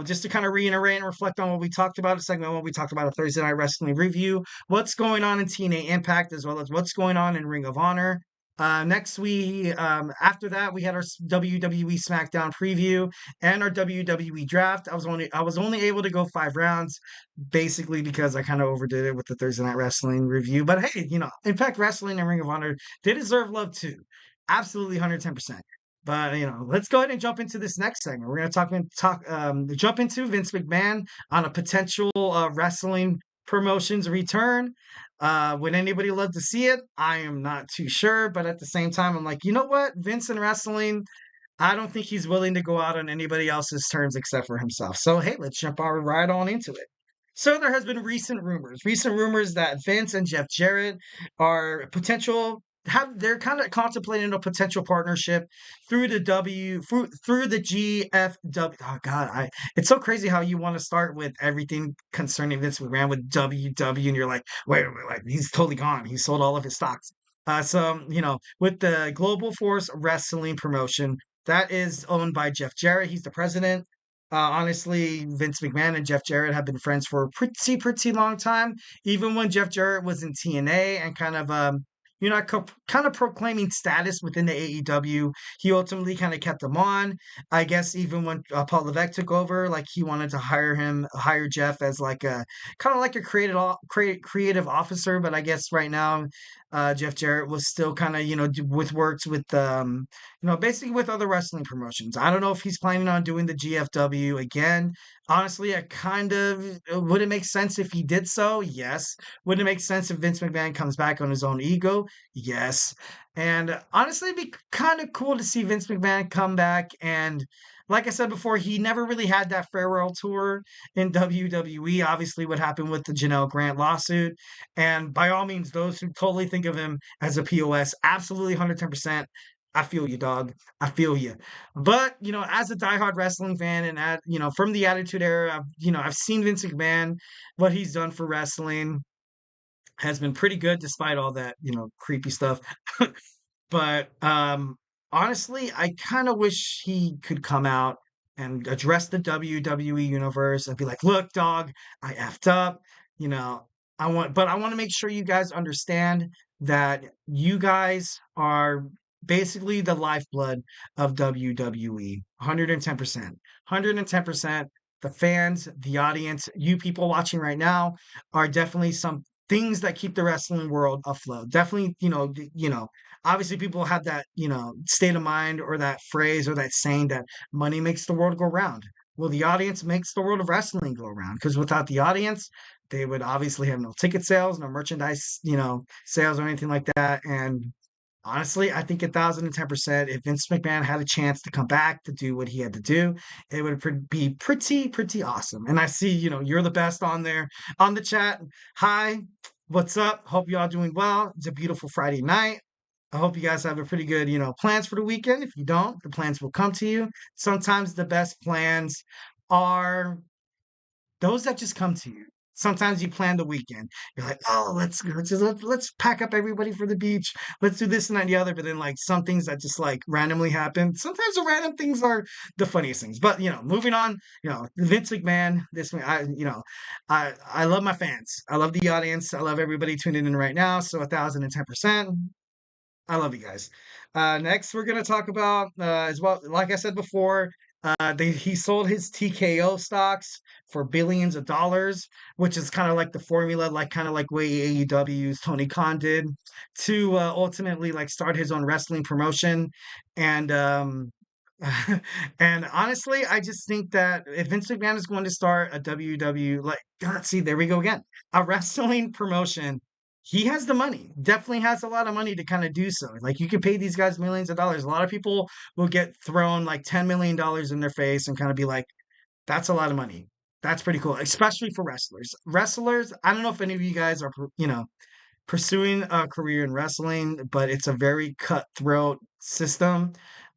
[SPEAKER 1] Just to kind of reiterate and reflect on what we talked about, what we talked about a Thursday Night Wrestling review, what's going on in TNA Impact, as well as what's going on in Ring of Honor. Next after that, we had our WWE SmackDown preview and our WWE Draft. I was only able to go 5 rounds, basically because I kind of overdid it with the Thursday Night Wrestling review. But hey, Impact Wrestling and Ring of Honor, they deserve love too, absolutely 110%. But let's go ahead and jump into this next segment. We're going to jump into Vince McMahon on a potential wrestling promotions return. Would anybody love to see it? I am not too sure, but at the same time, I'm like, you know what? Vince in wrestling, I don't think he's willing to go out on anybody else's terms except for himself. So, hey, let's jump right on into it. So there has been recent rumors that Vince and Jeff Jarrett are they're kind of contemplating a potential partnership through the GFW. Oh God, it's so crazy how you want to start with everything concerning Vince McMahon with WW, and you're like, wait, like he's totally gone. He sold all of his stocks. With the Global Force Wrestling promotion that is owned by Jeff Jarrett, he's the president. Honestly, Vince McMahon and Jeff Jarrett have been friends for a pretty long time. Even when Jeff Jarrett was in TNA and kind of proclaiming status within the AEW, he ultimately kind of kept him on. I guess even when Paul Levesque took over, like he wanted to hire Jeff as like a kind of like a creative officer. But I guess right now, Jeff Jarrett was still kind of works with basically with other wrestling promotions. I don't know if he's planning on doing the GFW again. Honestly, would it make sense if he did so? Yes. Would it make sense if Vince McMahon comes back on his own ego? Yes. And honestly, it'd be kind of cool to see Vince McMahon come back. And like I said before, he never really had that farewell tour in WWE. Obviously, what happened with the Janelle Grant lawsuit. And by all means, those who totally think of him as a POS, absolutely 110%. I feel you, dog. I feel you. But, as a diehard wrestling fan and from the Attitude Era, I've seen Vince McMahon, what he's done for wrestling has been pretty good despite all that, creepy stuff. But honestly, I kind of wish he could come out and address the WWE universe and be like, look, dog, I effed up. I want to make sure you guys understand that you guys are basically the lifeblood of WWE. 110%. 110%. the fans, the audience, you people watching right now are definitely some things that keep the wrestling world afloat. Definitely, obviously people have that, state of mind or that phrase or that saying that money makes the world go round. Well, the audience makes the world of wrestling go round because without the audience, they would obviously have no ticket sales, no merchandise, sales or anything like that. And honestly, I think 1,010%, if Vince McMahon had a chance to come back to do what he had to do, it would be pretty awesome. And I see, you're the best on there on the chat. Hi, what's up? Hope you all doing well. It's a beautiful Friday night. I hope you guys have a pretty good, plans for the weekend. If you don't, the plans will come to you. Sometimes the best plans are those that just come to you. Sometimes you plan the weekend. You're like, oh, let's pack up everybody for the beach. Let's do this and that and the other. But then like some things that just like randomly happen. Sometimes the random things are the funniest things. But moving on, Vince McMahon, I love my fans. I love the audience. I love everybody tuning in right now. So 1,010%. I love you guys. Next, we're gonna talk about as well. Like I said before, he sold his TKO stocks for billions of dollars, which is kind of like the formula, like kind of like way AEW's Tony Khan did, to ultimately like start his own wrestling promotion. And and honestly, I just think that if Vince McMahon is going to start a WWE, like, God, see, there we go again, a wrestling promotion, he has the money, definitely has a lot of money to kind of do so. Like, you can pay these guys millions of dollars. A lot of people will get thrown like $10 million in their face and kind of be like, that's a lot of money. That's pretty cool, especially for wrestlers. Wrestlers, I don't know if any of you guys are, pursuing a career in wrestling, but it's a very cutthroat system.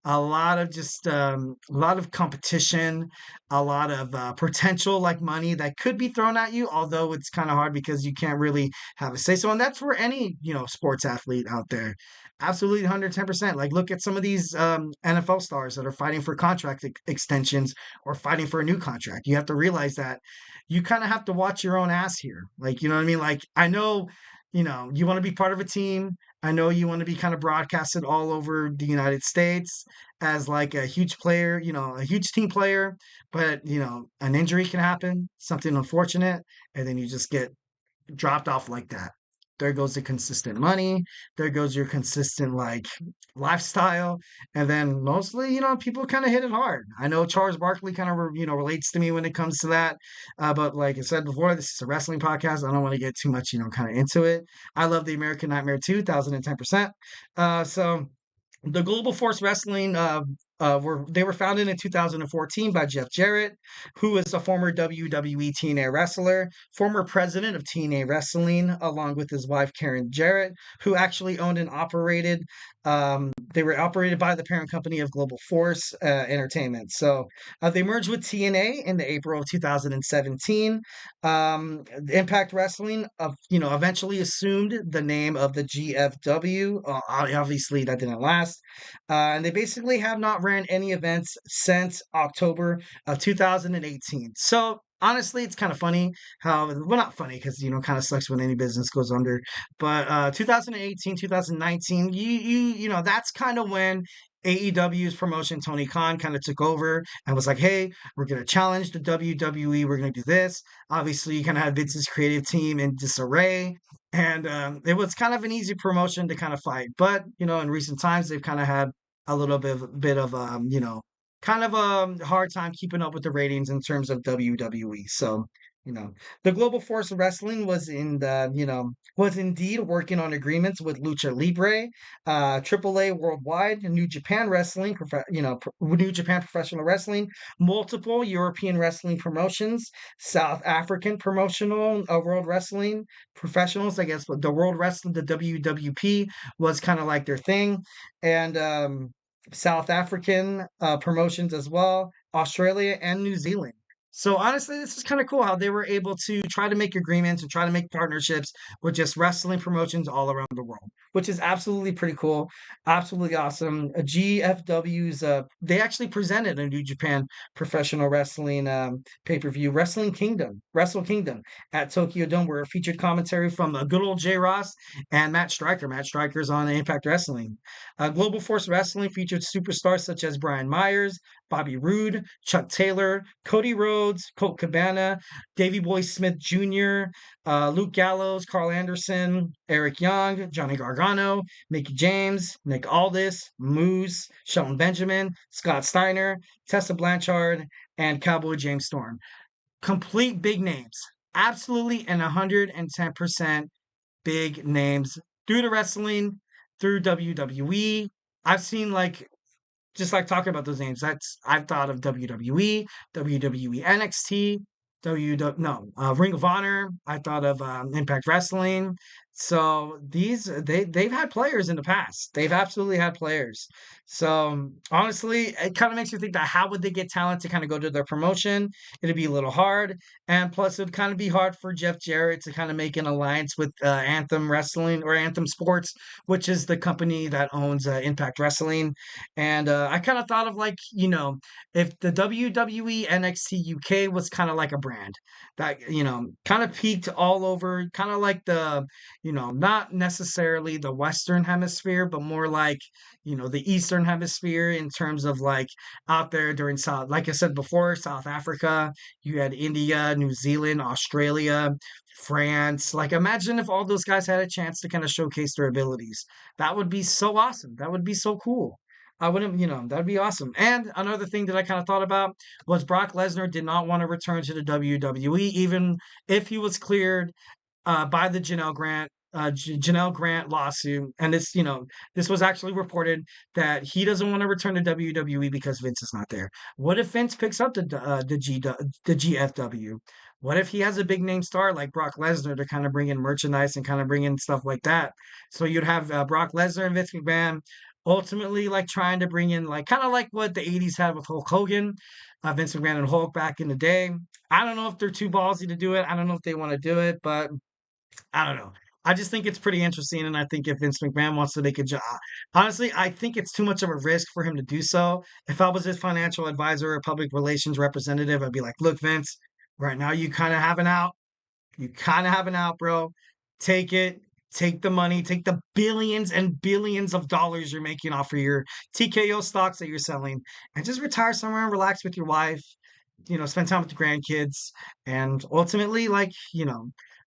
[SPEAKER 1] A lot of a lot of competition, a lot of potential like money that could be thrown at you, although it's kind of hard because you can't really have a say so. And that's for any, sports athlete out there. Absolutely 110%. Like, look at some of these NFL stars that are fighting for contract extensions or fighting for a new contract. You have to realize that you kind of have to watch your own ass here. Like, you know what I mean? Like, I know you want to be part of a team. I know you want to be kind of broadcasted all over the United States as like a huge player, a huge team player, but an injury can happen, something unfortunate, and then you just get dropped off like that. There goes the consistent money. There goes your consistent like lifestyle. And then mostly, people kind of hit it hard. I know Charles Barkley kind of, relates to me when it comes to that. But like I said before, this is a wrestling podcast. I don't want to get too much, kind of into it. I love the American Nightmare 2,010%. So the Global Force Wrestling they were founded in 2014 by Jeff Jarrett, who is a former WWE TNA wrestler, former president of TNA Wrestling, along with his wife Karen Jarrett, who actually owned and operated. They were operated by the parent company of Global Force Entertainment. So they merged with TNA in the April of 2017. Impact Wrestling, eventually assumed the name of the GFW. Obviously, that didn't last. And they basically have not ran any events since October of 2018. So honestly, it's kind of funny how, well, not funny because, kind of sucks when any business goes under. But 2018, 2019, that's kind of when AEW's promotion, Tony Khan, kind of took over and was like, hey, we're going to challenge the WWE. We're going to do this. Obviously, you kind of had Vince's creative team in disarray. And it was kind of an easy promotion to kind of fight. But, in recent times, they've kind of had a little bit of, kind of a hard time keeping up with the ratings in terms of WWE. So, the Global Force of Wrestling was was indeed working on agreements with Lucha Libre, AAA Worldwide, New Japan Wrestling, New Japan Professional Wrestling, multiple European wrestling promotions, South African promotional World Wrestling professionals. I guess the World Wrestling, the WWP was kind of like their thing, and South African promotions as well, Australia and New Zealand. So honestly, this is kind of cool how they were able to try to make agreements and try to make partnerships with just wrestling promotions all around the world, which is absolutely pretty cool, absolutely awesome. GFW's they actually presented a New Japan Professional Wrestling pay-per-view, Wrestle Kingdom at Tokyo Dome, where it featured commentary from good old Jay Ross and Matt Striker. Matt Striker's on Impact Wrestling. Global Force Wrestling featured superstars such as Brian Myers, Bobby Roode, Chuck Taylor, Cody Rhodes, Rhodes, Colt Cabana, Davey Boy Smith Jr., Luke Gallows, Carl Anderson, Eric Young, Johnny Gargano, Mickey James, Nick Aldis, Moose, Shelton Benjamin, Scott Steiner, Tessa Blanchard, and Cowboy James Storm. Complete big names. Absolutely and 110% big names through the wrestling, through WWE. I've seen just like talking about those names. I've thought of WWE, WWE NXT, Ring of Honor. I thought of Impact Wrestling. So they've had players in the past. They've absolutely had players. So honestly, it kind of makes you think that how would they get talent to kind of go to their promotion? It'd be a little hard, and plus it'd kind of be hard for Jeff Jarrett to kind of make an alliance with Anthem Wrestling or Anthem Sports, which is the company that owns Impact Wrestling. And I kind of thought of if the WWE NXT UK was kind of like a brand that, kind of peaked all over, kind of like not necessarily the Western Hemisphere, but more like, the Eastern Hemisphere in terms of out there during like I said before, South Africa, you had India, New Zealand, Australia, France. Like, imagine if all those guys had a chance to kind of showcase their abilities. That would be so awesome. That would be so cool. I wouldn't, that'd be awesome. And another thing that I kind of thought about was Brock Lesnar did not want to return to the WWE, even if he was cleared by the Janelle Grant lawsuit. And this was actually reported that he doesn't want to return to WWE because Vince is not there. What if Vince picks up the GFW? What if he has a big name star like Brock Lesnar to kind of bring in merchandise and kind of bring in stuff like that? So you'd have Brock Lesnar and Vince McMahon ultimately trying to bring in kind of like what the 80s had with Hulk Hogan, Vince McMahon and Hulk back in the day. I don't know if they're too ballsy to do it. I don't know if they want to do it, but I don't know. I just think it's pretty interesting, and I think if Vince McMahon wants to make a job, honestly, I think it's too much of a risk for him to do so. If I was his financial advisor or public relations representative, I'd be like, look, Vince, right now you kind of have an out. You kind of have an out, bro. Take it. Take the money. Take the billions and billions of dollars you're making off of your TKO stocks that you're selling, and just retire somewhere and relax with your wife. Spend time with the grandkids, and ultimately,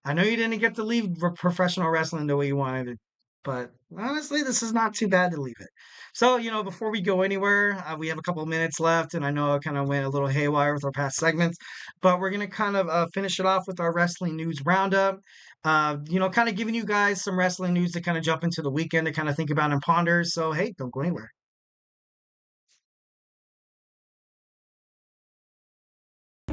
[SPEAKER 1] I know you didn't get to leave professional wrestling the way you wanted it, but honestly, this is not too bad to leave it. So, before we go anywhere, we have a couple of minutes left, and I know I kind of went a little haywire with our past segments, but we're going to kind of finish it off with our wrestling news roundup. Kind of giving you guys some wrestling news to kind of jump into the weekend to kind of think about and ponder. So, hey, don't go anywhere.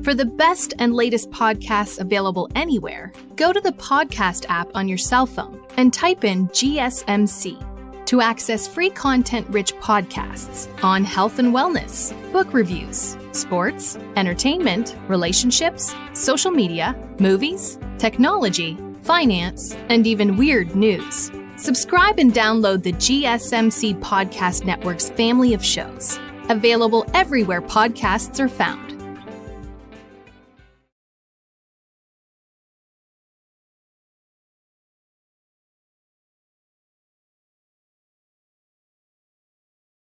[SPEAKER 4] For the best and latest podcasts available anywhere, go to the podcast app on your cell phone and type in GSMC to access free content-rich podcasts on health and wellness, book reviews, sports, entertainment, relationships, social media, movies, technology, finance, and even weird news. Subscribe and download the GSMC Podcast Network's family of shows, available everywhere podcasts are found.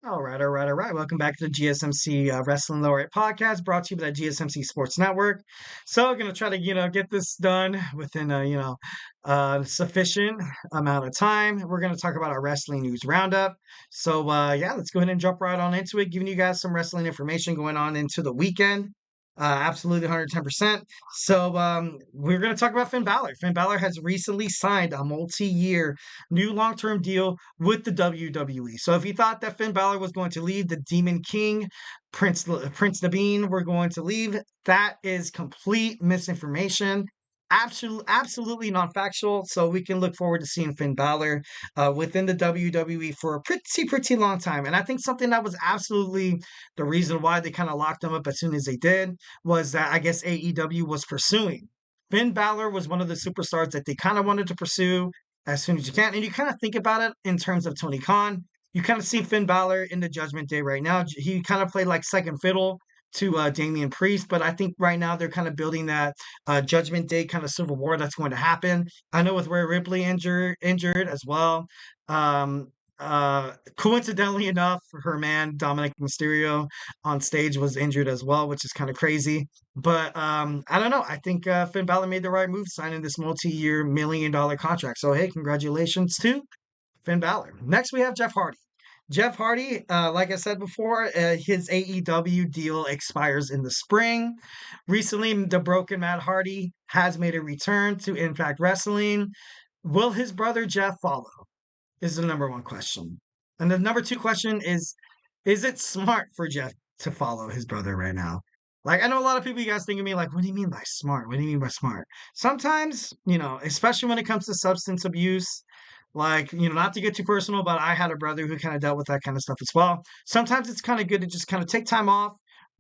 [SPEAKER 1] All right, all right, all right. Welcome back to the GSMC Wrestling Laureate Podcast, brought to you by the GSMC Sports Network. So, we're gonna try to get this done within sufficient amount of time. We're gonna talk about our wrestling news roundup. So, let's go ahead and jump right on into it, giving you guys some wrestling information going on into the weekend. Absolutely 110%. So we're going to talk about Finn Balor. Finn Balor has recently signed a multi-year new long-term deal with the WWE. So if you thought that Finn Balor was going to leave, the Demon King, Prince Naveen were going to leave, that is complete misinformation. Absolutely non-factual. So we can look forward to seeing Finn Balor within the WWE for a pretty long time. And I think something that was absolutely the reason why they kind of locked him up as soon as they did was that I guess AEW was pursuing. Finn Balor was one of the superstars that they kind of wanted to pursue as soon as you can. And you kind of think about it in terms of Tony Khan. You kind of see Finn Balor in the Judgment Day right now. He kind of played like second fiddle to Damian Priest, but I think right now they're kind of building that Judgment Day kind of civil war that's going to happen. I know with Rhea Ripley injured as well. Coincidentally enough, her man Dominic Mysterio on stage was injured as well, which is kind of crazy. But I don't know. I think Finn Balor made the right move signing this multi-year $1 million contract. So hey, congratulations to Finn Balor. Next, we have Jeff Hardy. Jeff Hardy, like I said before, his AEW deal expires in the spring. Recently, the Broken Matt Hardy has made a return to Impact Wrestling. Will his brother Jeff follow? Is the number one question. And the number two question is it smart for Jeff to follow his brother right now? Like, I know a lot of people, you guys think of me like, what do you mean by smart? What do you mean by smart? Sometimes, especially when it comes to substance abuse, like, not to get too personal, but I had a brother who kind of dealt with that kind of stuff as well. Sometimes it's kind of good to just kind of take time off,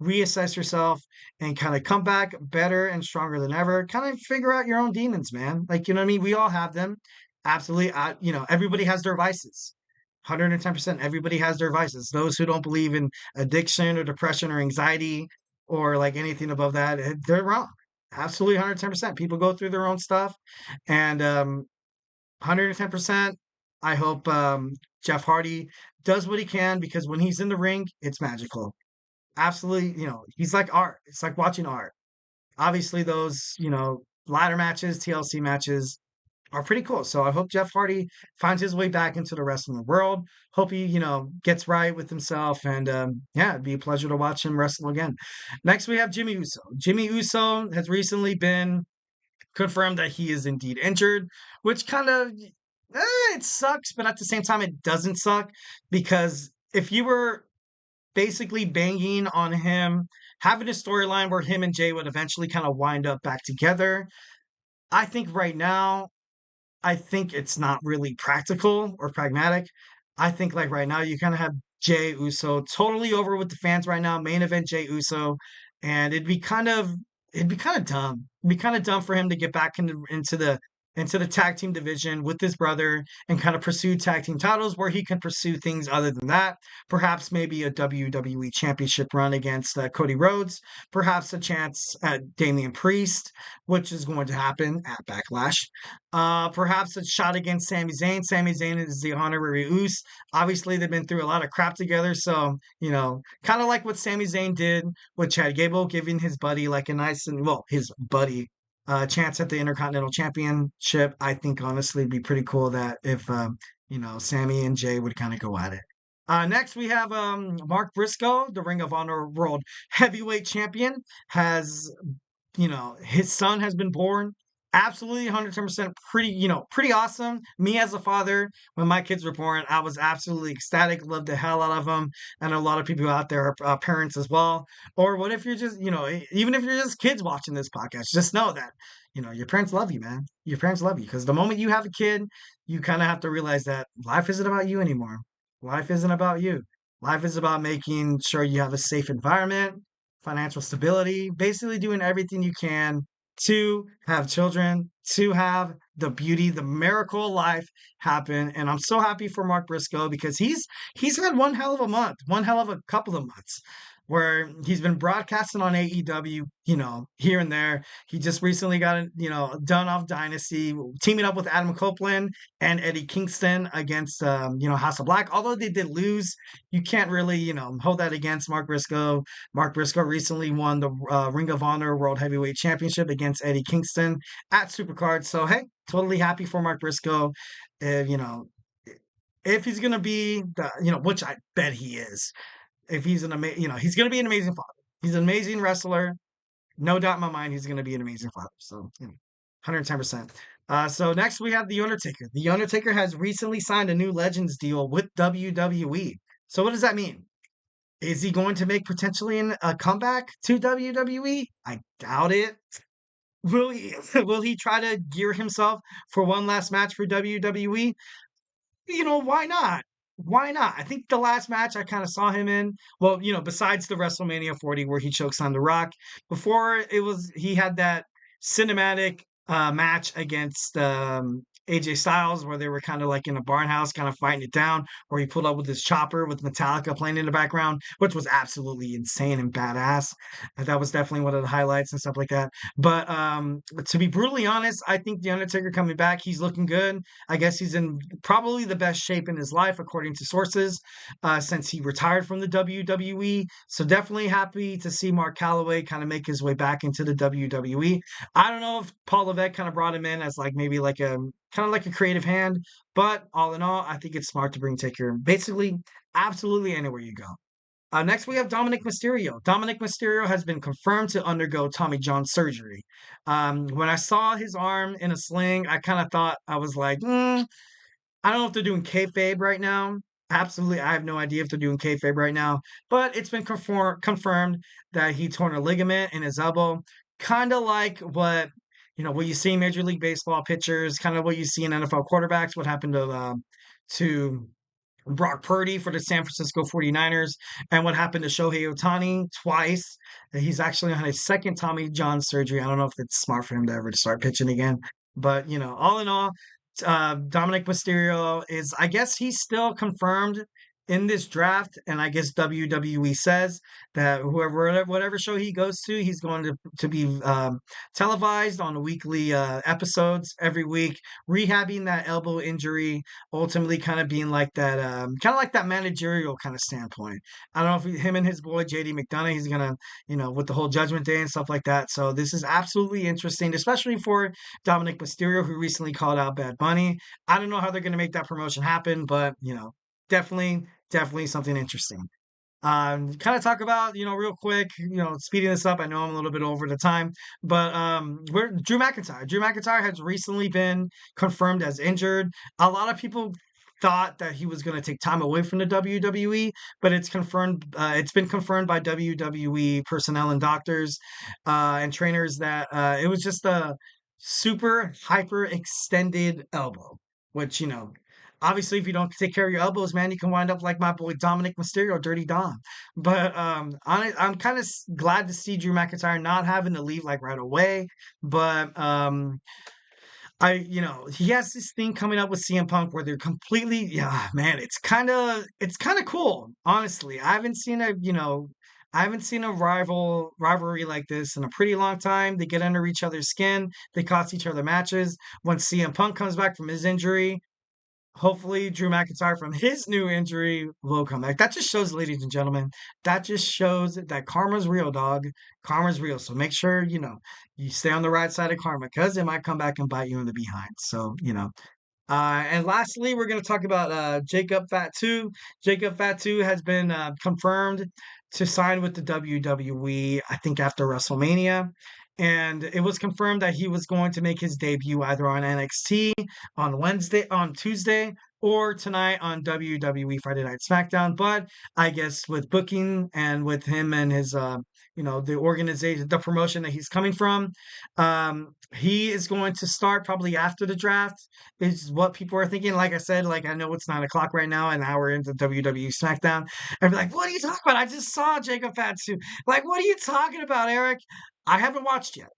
[SPEAKER 1] reassess yourself, and kind of come back better and stronger than ever. Kind of figure out your own demons, man. Like, you know what I mean? We all have them. Absolutely. Everybody has their vices. 110%. Everybody has their vices. Those who don't believe in addiction or depression or anxiety or like anything above that, they're wrong. Absolutely 110%. People go through their own stuff. And 110%, I hope Jeff Hardy does what he can because when he's in the ring, it's magical. Absolutely. He's like art. It's like watching art. Obviously, those, ladder matches, TLC matches, are pretty cool. So I hope Jeff Hardy finds his way back into the wrestling world. Hope he, gets right with himself. And it'd be a pleasure to watch him wrestle again. Next, we have Jimmy Uso. Jimmy Uso has recently been confirmed that he is indeed injured, which kind of, it sucks. But at the same time, it doesn't suck because if you were basically banging on him, having a storyline where him and Jay would eventually kind of wind up back together, I think right now, I think it's not really practical or pragmatic. I think like right now you kind of have Jay Uso totally over with the fans right now, main event Jay Uso, and it'd be kind of dumb. It'd be kind of dumb for him to get back into the tag team division with his brother and kind of pursue tag team titles where he can pursue things other than that. Perhaps maybe a WWE championship run against Cody Rhodes, perhaps a chance at Damian Priest, which is going to happen at Backlash. Perhaps a shot against Sami Zayn. Sami Zayn is the honorary Uso. Obviously, they've been through a lot of crap together, so kind of like what Sami Zayn did with Chad Gable, giving his buddy like a nice and his buddy chance at the Intercontinental Championship. I think honestly it'd be pretty cool that if Sammy and Jay would kind of go at it. Next we have Mark Briscoe, the Ring of Honor World Heavyweight Champion, has his son has been born. Absolutely 110% pretty awesome. Me as a father, when my kids were born, I was absolutely ecstatic, loved the hell out of them. And a lot of people out there are parents as well. Or what if you're just, even if you're just kids watching this podcast, just know that, your parents love you, man. Your parents love you. Because the moment you have a kid, you kind of have to realize that life isn't about you anymore. Life isn't about you. Life is about making sure you have a safe environment, financial stability, basically doing everything you can to have children, to have the beauty, the miracle life happen. And I'm so happy for Mark Briscoe because he's had one hell of a month, one hell of a couple of months where he's been broadcasting on AEW, here and there. He just recently got, done off Dynasty, teaming up with Adam Copeland and Eddie Kingston against, House of Black. Although they did lose, you can't really, hold that against Mark Briscoe. Mark Briscoe recently won the Ring of Honor World Heavyweight Championship against Eddie Kingston at Supercard. So, hey, totally happy for Mark Briscoe. If he's going to be, which I bet he is, if he's he's going to be an amazing father. He's an amazing wrestler. No doubt in my mind, he's going to be an amazing father. So, 110%. So next we have The Undertaker. The Undertaker has recently signed a new Legends deal with WWE. So what does that mean? Is he going to make potentially a comeback to WWE? I doubt it. Will he try to gear himself for one last match for WWE? Why not? Why not? I think the last match I kind of saw him in, besides the WrestleMania 40 where he chokes on The Rock, before he had that cinematic match against AJ Styles, where they were kind of like in a barn house, kind of fighting it down, where he pulled up with his chopper with Metallica playing in the background, which was absolutely insane and badass. That was definitely one of the highlights and stuff like that. But to be brutally honest, I think The Undertaker coming back, he's looking good. I guess he's in probably the best shape in his life, according to sources, since he retired from the WWE. So definitely happy to see Mark Calloway kind of make his way back into the WWE. I don't know if Paul Levesque kind of brought him in as like maybe like a kind of like a creative hand, but all in all, I think it's smart to bring Taker basically absolutely anywhere you go. Next, we have Dominic Mysterio. Dominic Mysterio has been confirmed to undergo Tommy John surgery. When I saw his arm in a sling, I kind of thought, I was like, I don't know if they're doing kayfabe right now. Absolutely, I have no idea if they're doing kayfabe right now. But it's been confirmed that he torn a ligament in his elbow, kind of like what you see in Major League Baseball pitchers, kind of what you see in NFL quarterbacks. What happened to Brock Purdy for the San Francisco 49ers, and what happened to Shohei Ohtani twice. He's actually on his second Tommy John surgery. I don't know if it's smart for him to ever start pitching again. But, all in all, Dominic Mysterio is, I guess he's still confirmed in this draft, and I guess WWE says that whatever show he goes to, he's going to be televised on weekly episodes every week, rehabbing that elbow injury, ultimately kind of being like that, kind of like that managerial kind of standpoint. I don't know if him and his boy JD McDonough, he's gonna, with the whole Judgment Day and stuff like that. So this is absolutely interesting, especially for Dominic Mysterio, who recently called out Bad Bunny. I don't know how they're gonna make that promotion happen, but definitely something interesting. Kind of talk about, real quick, speeding this up. I know I'm a little bit over the time, but we're Drew McIntyre. Drew McIntyre has recently been confirmed as injured. A lot of people thought that he was going to take time away from the WWE, but it's confirmed. It's been confirmed by WWE personnel and doctors and trainers that it was just a super hyper extended elbow, which obviously, if you don't take care of your elbows, man, you can wind up like my boy Dominic Mysterio, Dirty Dom. But I'm kind of glad to see Drew McIntyre not having to leave like right away. But he has this thing coming up with CM Punk where they're completely, yeah, man, it's kind of cool. Honestly, I haven't seen a rivalry like this in a pretty long time. They get under each other's skin. They cost each other matches. When CM Punk comes back from his injury, hopefully Drew McIntyre from his new injury will come back. That just shows, ladies and gentlemen, that just shows that karma's real, dog. Karma's real. So make sure, you stay on the right side of karma, because it might come back and bite you in the behind. So, and lastly, we're going to talk about Jacob Fatu. Jacob Fatu has been confirmed to sign with the WWE, I think after WrestleMania. And it was confirmed that he was going to make his debut either on NXT on Tuesday, or tonight on WWE Friday Night SmackDown. But I guess with booking and with him and his, the organization, the promotion that he's coming from, he is going to start probably after the draft, is what people are thinking. Like I said, like I know it's 9 o'clock right now, an hour into WWE SmackDown. I'd be like, what are you talking about? I just saw Jacob Fatu. Like, what are you talking about, Eric? I haven't watched yet.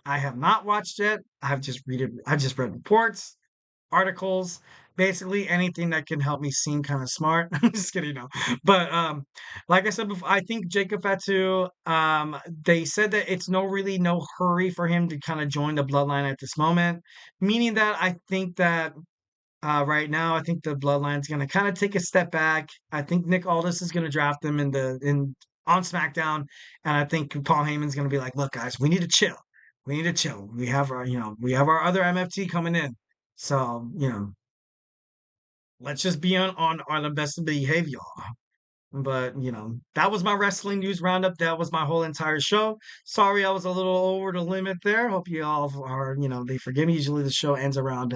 [SPEAKER 1] I have not watched yet. I've just read reports, articles, basically anything that can help me seem kind of smart. I'm just kidding, no. But like I said before, I think Jacob Fatu, they said that it's really no hurry for him to kind of join the bloodline at this moment. Meaning that I think that right now, I think the bloodline's gonna kind of take a step back. I think Nick Aldis is gonna draft him on SmackDown, and I think Paul Heyman's gonna be like, "Look, guys, we need to chill. We need to chill. We have our other MFT coming in, so let's just be on the best of behavior." But that was my wrestling news roundup. That was my whole entire show. Sorry, I was a little over the limit there. Hope you all are, they forgive me. Usually the show ends around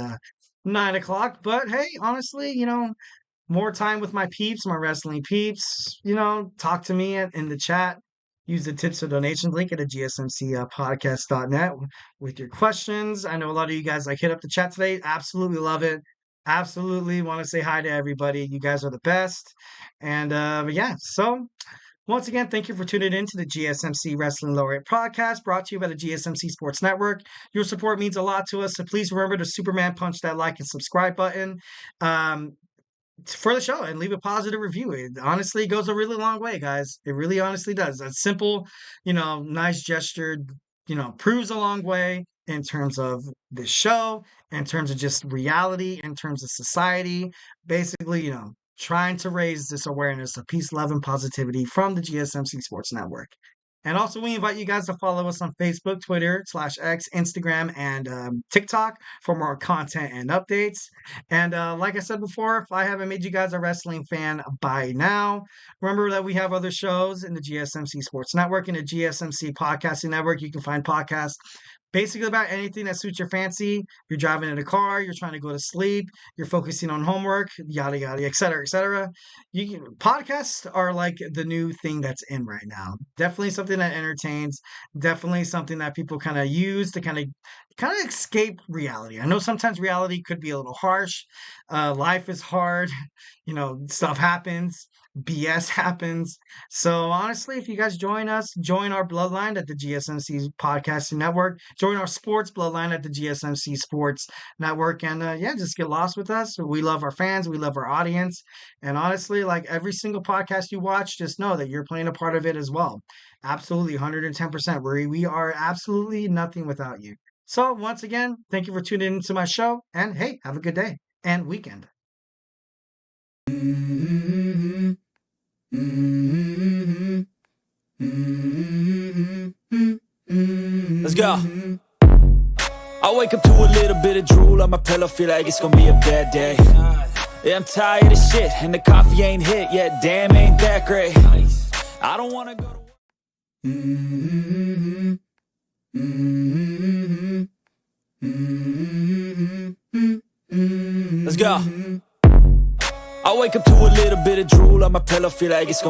[SPEAKER 1] 9 o'clock, but hey, honestly, more time with my peeps, my wrestling peeps. Talk to me in the chat. Use the tips or donations link at the GSMC podcast.net with your questions. I know a lot of you guys hit up the chat today. Absolutely love it. Absolutely want to say hi to everybody. You guys are the best. And yeah, so Once again, thank you for tuning in to the GSMC Wrestling Laureate Podcast, brought to you by the GSMC Sports Network. Your support means a lot to us, so please remember to Superman punch that like and subscribe button for the show and leave a positive review. It honestly goes a really long way, guys. It really honestly does. A simple, nice gesture, proves a long way in terms of the show, in terms of just reality, in terms of society. Basically, trying to raise this awareness of peace, love, and positivity from the GSMC Sports Network. And also, we invite you guys to follow us on Facebook, Twitter, /X, Instagram, and TikTok for more content and updates. And like I said before, if I haven't made you guys a wrestling fan by now, remember that we have other shows in the GSMC Sports Network and the GSMC Podcasting Network. You can find podcasts basically about anything that suits your fancy. You're driving in a car, you're trying to go to sleep, you're focusing on homework, yada yada, et cetera, et cetera. Podcasts are like the new thing that's in right now. Definitely something that entertains, definitely something that people kind of use to kind of escape reality. I know sometimes reality could be a little harsh. Life is hard, stuff happens. BS happens. So honestly, if you guys join our bloodline at the GSMC Podcasting Network, join our sports bloodline at the GSMC Sports Network, and just get lost with us. We love our fans, we love our audience, and honestly, like every single podcast you watch, just know that you're playing a part of it as well. Absolutely, 110%. We are absolutely nothing without you. So once again, thank you for tuning into my show, and hey, have a good day and weekend.
[SPEAKER 2] Let's go. I wake up to a little bit of drool on my pillow, feel like it's gonna be a bad day. Yeah, I'm tired of shit, and the coffee ain't hit yet, damn, ain't that great. I don't wanna go to Let's go. I wake up to a little bit of drool on my pillow, feel like it's gonna be